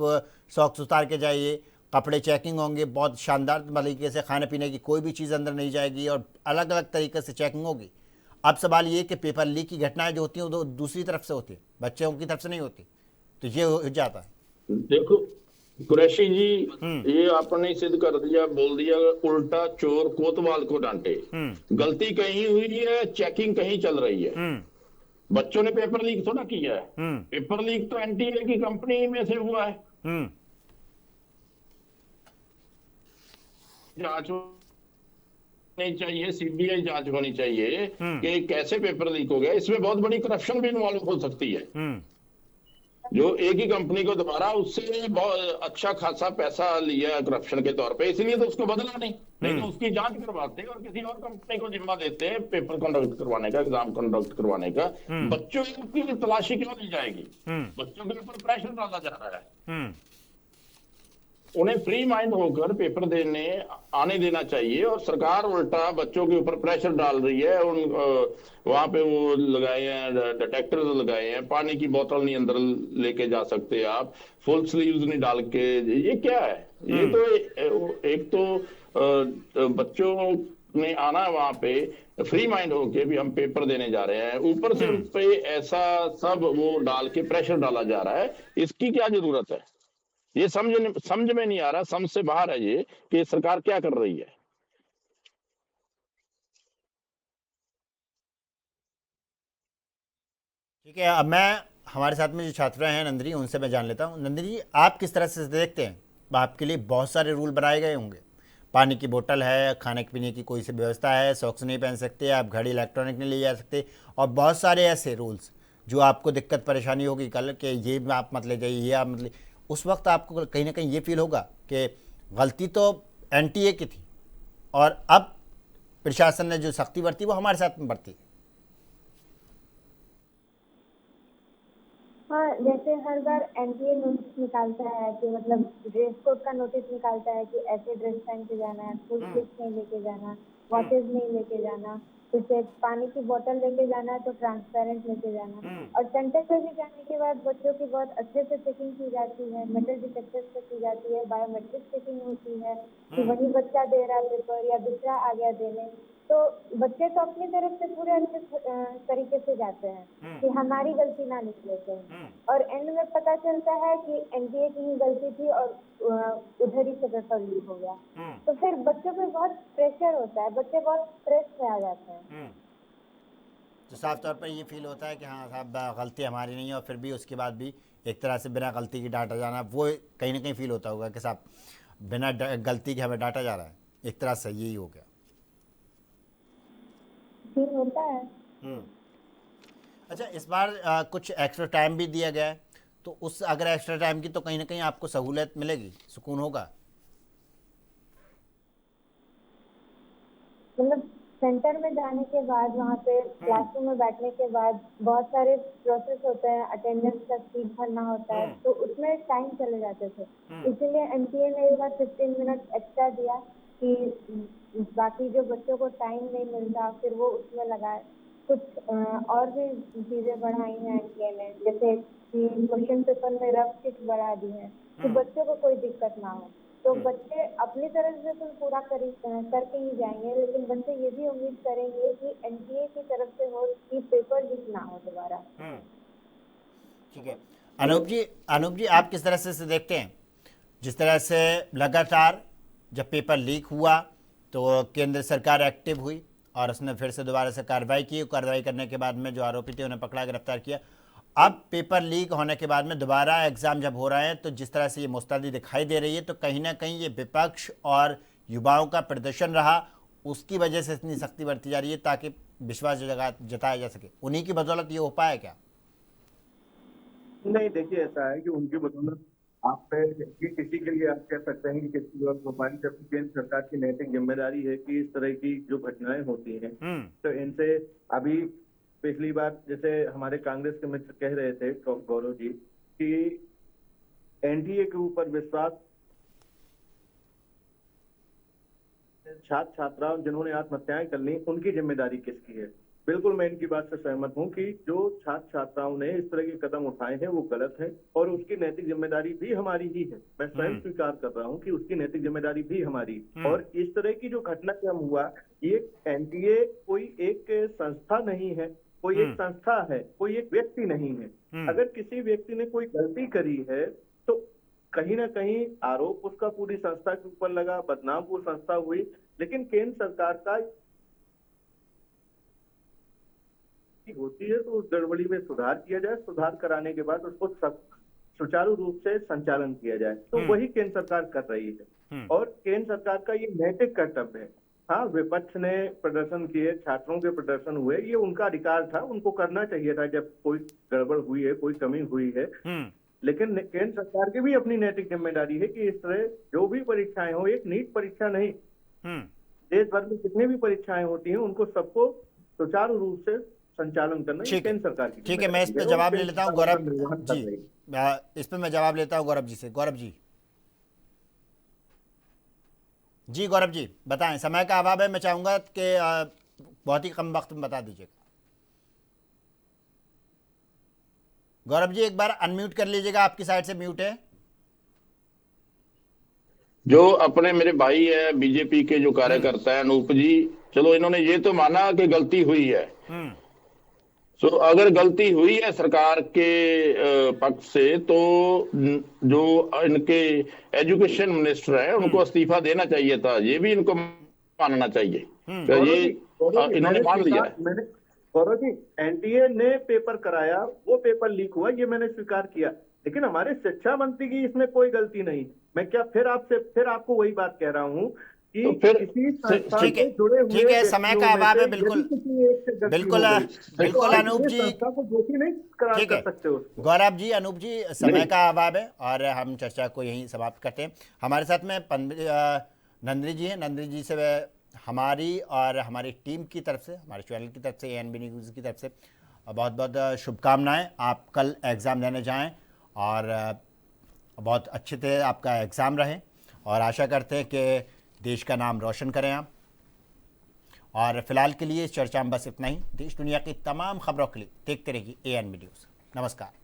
सॉक्स उतार के जाइए, कपड़े चेकिंग होंगे बहुत शानदार तरीके से, खाने पीने की कोई भी चीज़ अंदर नहीं जाएगी और अलग अलग तरीके से चेकिंग होगी। अब सवाल ये कि पेपर लीक की घटनाएं जो होती हैं वो दूसरी तरफ से होती है, बच्चों की तरफ से नहीं होती, तो ये हो जाता है। देखो कुरैशी जी, ये आपने सिद्ध कर दिया, बोल दिया उल्टा चोर कोतवाल को डांटे। गलती कहीं हुई है, चेकिंग कहीं चल रही है। बच्चों ने पेपर लीक थोड़ा किया है। पेपर लीक तो एनटीए की कंपनी में से हुआ है। जांच नहीं चाहिए, सीबीआई जांच होनी चाहिए कि कैसे पेपर लीक हो गया। इसमें बहुत बड़ी करप्शन भी इन्वॉल्व हो सकती है। जो एक ही कंपनी को दोबारा उससे बहुत अच्छा खासा पैसा लिया करप्शन के तौर पे, इसलिए तो उसको बदला नहीं तो उसकी जांच करवाते और किसी और कंपनी को जिम्मा देते हैं पेपर कंडक्ट करवाने का, एग्जाम कंडक्ट करवाने का। बच्चों की तलाशी क्यों नहीं जाएगी? बच्चों के ऊपर प्रेशर डाला जा रहा है। उन्हें फ्री माइंड होकर पेपर देने आने देना चाहिए और सरकार उल्टा बच्चों के ऊपर प्रेशर डाल रही है। वहां पे वो लगाए हैं, डिटेक्टर्स लगाए हैं, पानी की बोतल नहीं अंदर लेके जा सकते आप, फुल स्लीव्स नहीं डाल के। ये क्या है? ये तो एक तो बच्चों ने आना है वहां पे फ्री माइंड होके भी हम पेपर देने जा रहे हैं, ऊपर से उस पे ऐसा सब वो डाल के प्रेशर डाला जा रहा है। इसकी क्या जरूरत है? ये समझ में नहीं आ रहा, समझ से बाहर है ये कि सरकार क्या कर रही है। ठीक है, अब मैं हमारे साथ में जो छात्र हैं नंदनी, उनसे मैं जान लेता हूँ। नंदनी जी, आप किस तरह से देखते हैं? आपके लिए बहुत सारे रूल बनाए गए होंगे, पानी की बोतल है, खाने पीने की कोई सी व्यवस्था है, सॉक्स नहीं पहन सकते, आप घड़ी इलेक्ट्रॉनिक नहीं ले जा सकते, और बहुत सारे ऐसे रूल्स जो आपको दिक्कत परेशानी होगी कल कि ये आप मत ले जाइए, ये आप मत ले। उस वक्त आपको कहीं ना कहीं ये फील होगा कि गलती तो NTA की थी और अब प्रशासन ने जो सख्ती बरती वो हमारे साथ में बरती। हाँ, जैसे हर बार NTA नोटिस निकालता है कि मतलब ड्रेस कोड का नोटिस निकालता है कि ऐसे ड्रेस पहन के जाना है, फुल स्लीव नहीं लेके जाना, वॉचेस नहीं लेके जाना, जैसे पानी की बोतल लेके जाना है तो ट्रांसपेरेंट लेके जाना। और सेंटर पे भी जाने के बाद बच्चों की बहुत अच्छे से चेकिंग की जाती है, मेटल डिटेक्टर से की जाती है, बायोमेट्रिक चेकिंग होती है कि वही बच्चा दे रहा है पेपर या दूसरा आ गया देने। तो बच्चे तो अपनी तरफ से पूरे अच्छे तरीके से जाते हैं कि हमारी गलती ना निकले कहीं, और एंड में पता चलता है कि NTA की ही गलती थी और उधर ही से पेपर लीक हो गया। तो फिर बच्चों पे बहुत प्रेशर होता है, बच्चे बहुत स्ट्रेस में आ जाते हैं। तो साफ तौर पर ये फील होता है कि हाँ साहब गलती हमारी नहीं है, और फिर भी उसके बाद भी एक तरह से बिना गलती की डांटा जाना, वो कहीं ना कहीं फील होता होगा कि साहब बिना गलती के हमें डांटा जा रहा है, एक तरह से यही हो गया। फील होता है। अच्छा, इस बार कुछ एक्स्ट्रा टाइम भी दिया गया है, तो उस अगर एक्स्ट्रा टाइम की तो कहीं ना कहीं आपको सहूलियत मिलेगी, सुकून होगा। मतलब सेंटर में जाने के बाद वहाँ पे क्लासरूम में बैठने के बाद बहुत सारे प्रोसेस होते हैं, अटेंडेंस का शीट भरना होता है, तो उसमें टाइम चले जाते थे। इसीलिए NTA ने इस बार 15 मिनट एक्स्ट्रा दिया कि बाकी जो बच्चों को टाइम नहीं मिलता फिर वो उसमें लगाए। कुछ और भी चीजें बढ़ाई हैं NTA ने, जैसे कि क्वेश्चन पेपर में रफ शीट बढ़ा दी है कि बच्चों को कोई दिक्कत ना हो। तो बच्चे अपनी तरफ से तो पूरा करके ही जाएंगे, लेकिन बच्चे ये भी उम्मीद करेंगे कि NTA की तरफ से हो कि पेपर लीक ना हो दोबारा। ठीक है, अनूप जी आप किस तरह से देखते हैं? जिस तरह से लगातार जब पेपर लीक हुआ तो केंद्र सरकार एक्टिव हुई और उसने फिर से दोबारा से कार्रवाई की, कार्रवाई करने के बाद में जो आरोपी थे उन्हें पकड़ा, गिरफ्तार किया। अब पेपर लीक होने के बाद में दोबारा एग्ज़ाम जब हो रहे हैं तो जिस तरह से ये मुस्तैदी दिखाई दे रही है, तो कहीं ना कहीं ये विपक्ष और युवाओं का प्रदर्शन रहा, उसकी वजह से इतनी सख्ती बरती जा रही है ताकि विश्वास जताया जा सके। उन्हीं की बदौलत ये हो पाया क्या? नहीं, देखिए ऐसा है कि उनकी बदौलत आप किसी के लिए आप कह सकते हैं कि किसी को मोबाइल, जबकि केंद्र सरकार की नैतिक जिम्मेदारी है कि इस तरह की जो घटनाएं होती हैं तो इनसे अभी पिछली बार जैसे हमारे कांग्रेस के मित्र कह रहे थे गौरव जी कि NTA के ऊपर विश्वास, छात्र छात्राओं जिन्होंने आत्महत्याएं कर ली उनकी जिम्मेदारी किसकी है। बिल्कुल मैं इनकी बात से सहमत हूं कि जो छात्र छात्राओं ने इस तरह के कदम उठाए हैं वो गलत है और उसकी नैतिक जिम्मेदारी भी हमारी ही है। मैं स्वयं स्वीकार कर रहा हूं कि उसकी नैतिक जिम्मेदारी भी हमारी। और इस तरह की जो घटनाक्रम हुआ, ये NTA कोई एक संस्था नहीं है, कोई एक संस्था है, कोई एक व्यक्ति नहीं है। अगर किसी व्यक्ति ने कोई गलती करी है तो कहीं ना कहीं आरोप उसका पूरी संस्था के ऊपर लगा, बदनाम वो संस्था हुई। लेकिन केंद्र सरकार का होती है तो उस गड़बड़ी में सुधार किया जाए, सुधार कराने के बाद उसको सुचारू रूप से संचालन किया जाए, तो वही केंद्र सरकार कर रही है। और केंद्र सरकार का ये नैतिक कर्तव्य है। हाँ, विपक्ष ने प्रदर्शन किए, छात्रों के प्रदर्शन हुए, ये उनका अधिकार था, उनको करना चाहिए था जब कोई गड़बड़ हुई है, कोई कमी हुई है। लेकिन केंद्र सरकार की भी अपनी नैतिक जिम्मेदारी है कि इस तरह जो भी परीक्षाएं हो, एक नीट परीक्षा नहीं, देश भर में जितनी भी परीक्षाएं होती हैं उनको सबको सुचारू रूप से संचालन करना केंद्र सरकार की। ठीक है, मैं इस पे जवाब ले लेता हूँ गौरव जी, इस पे मैं जवाब लेता हूँ गौरव जी से। गौरव जी गौरव जी बताएं, समय का अभाव है, मैं चाहूंगा कि बहुत ही कम वक्त में बता दीजिएगा। गौरव जी एक बार अनम्यूट कर लीजिएगा, आपकी साइड से म्यूट है। जो अपने मेरे भाई है बीजेपी के जो कार्यकर्ता है अनूप जी, चलो इन्होंने ये तो माना कि गलती हुई है। तो अगर गलती हुई है सरकार के पक्ष से तो जो इनके एजुकेशन मिनिस्टर हैं उनको इस्तीफा देना चाहिए था, ये भी इनको मानना चाहिए। तो ये इन्होंने मान लिया है। गौरव जी, एनटीए ने पेपर कराया, वो पेपर लीक हुआ, ये मैंने स्वीकार किया, लेकिन हमारे शिक्षा मंत्री की इसमें कोई गलती नहीं। मैं क्या फिर आपको वही बात कह रहा हूँ कि तो फिर किसी संस्था ठीक है, से जुड़े हुए ठीक है, समय का अभाव है, बिल्कुल बिल्कुल बिल्कुल अनूप जी, संस्था को दोषी नहीं करार ठीक कर है सकते उसको। गौरव जी, अनूप जी, समय का अभाव है और हम चर्चा को यहीं समाप्त करते हैं। हमारे साथ में नंदनी जी हैं। नंदनी जी से हमारी और हमारी टीम की तरफ से, हमारे चैनल की तरफ से, ANB न्यूज़ की तरफ से बहुत बहुत शुभकामनाएं। आप कल एग्ज़ाम देने जाएं और बहुत अच्छे से आपका एग्ज़ाम रहे और आशा करते हैं कि देश का नाम रोशन करें आप। और फिलहाल के लिए इस चर्चा में बस इतना ही। देश दुनिया की तमाम खबरों के लिए देखते रहिए ANB न्यूज़। नमस्कार।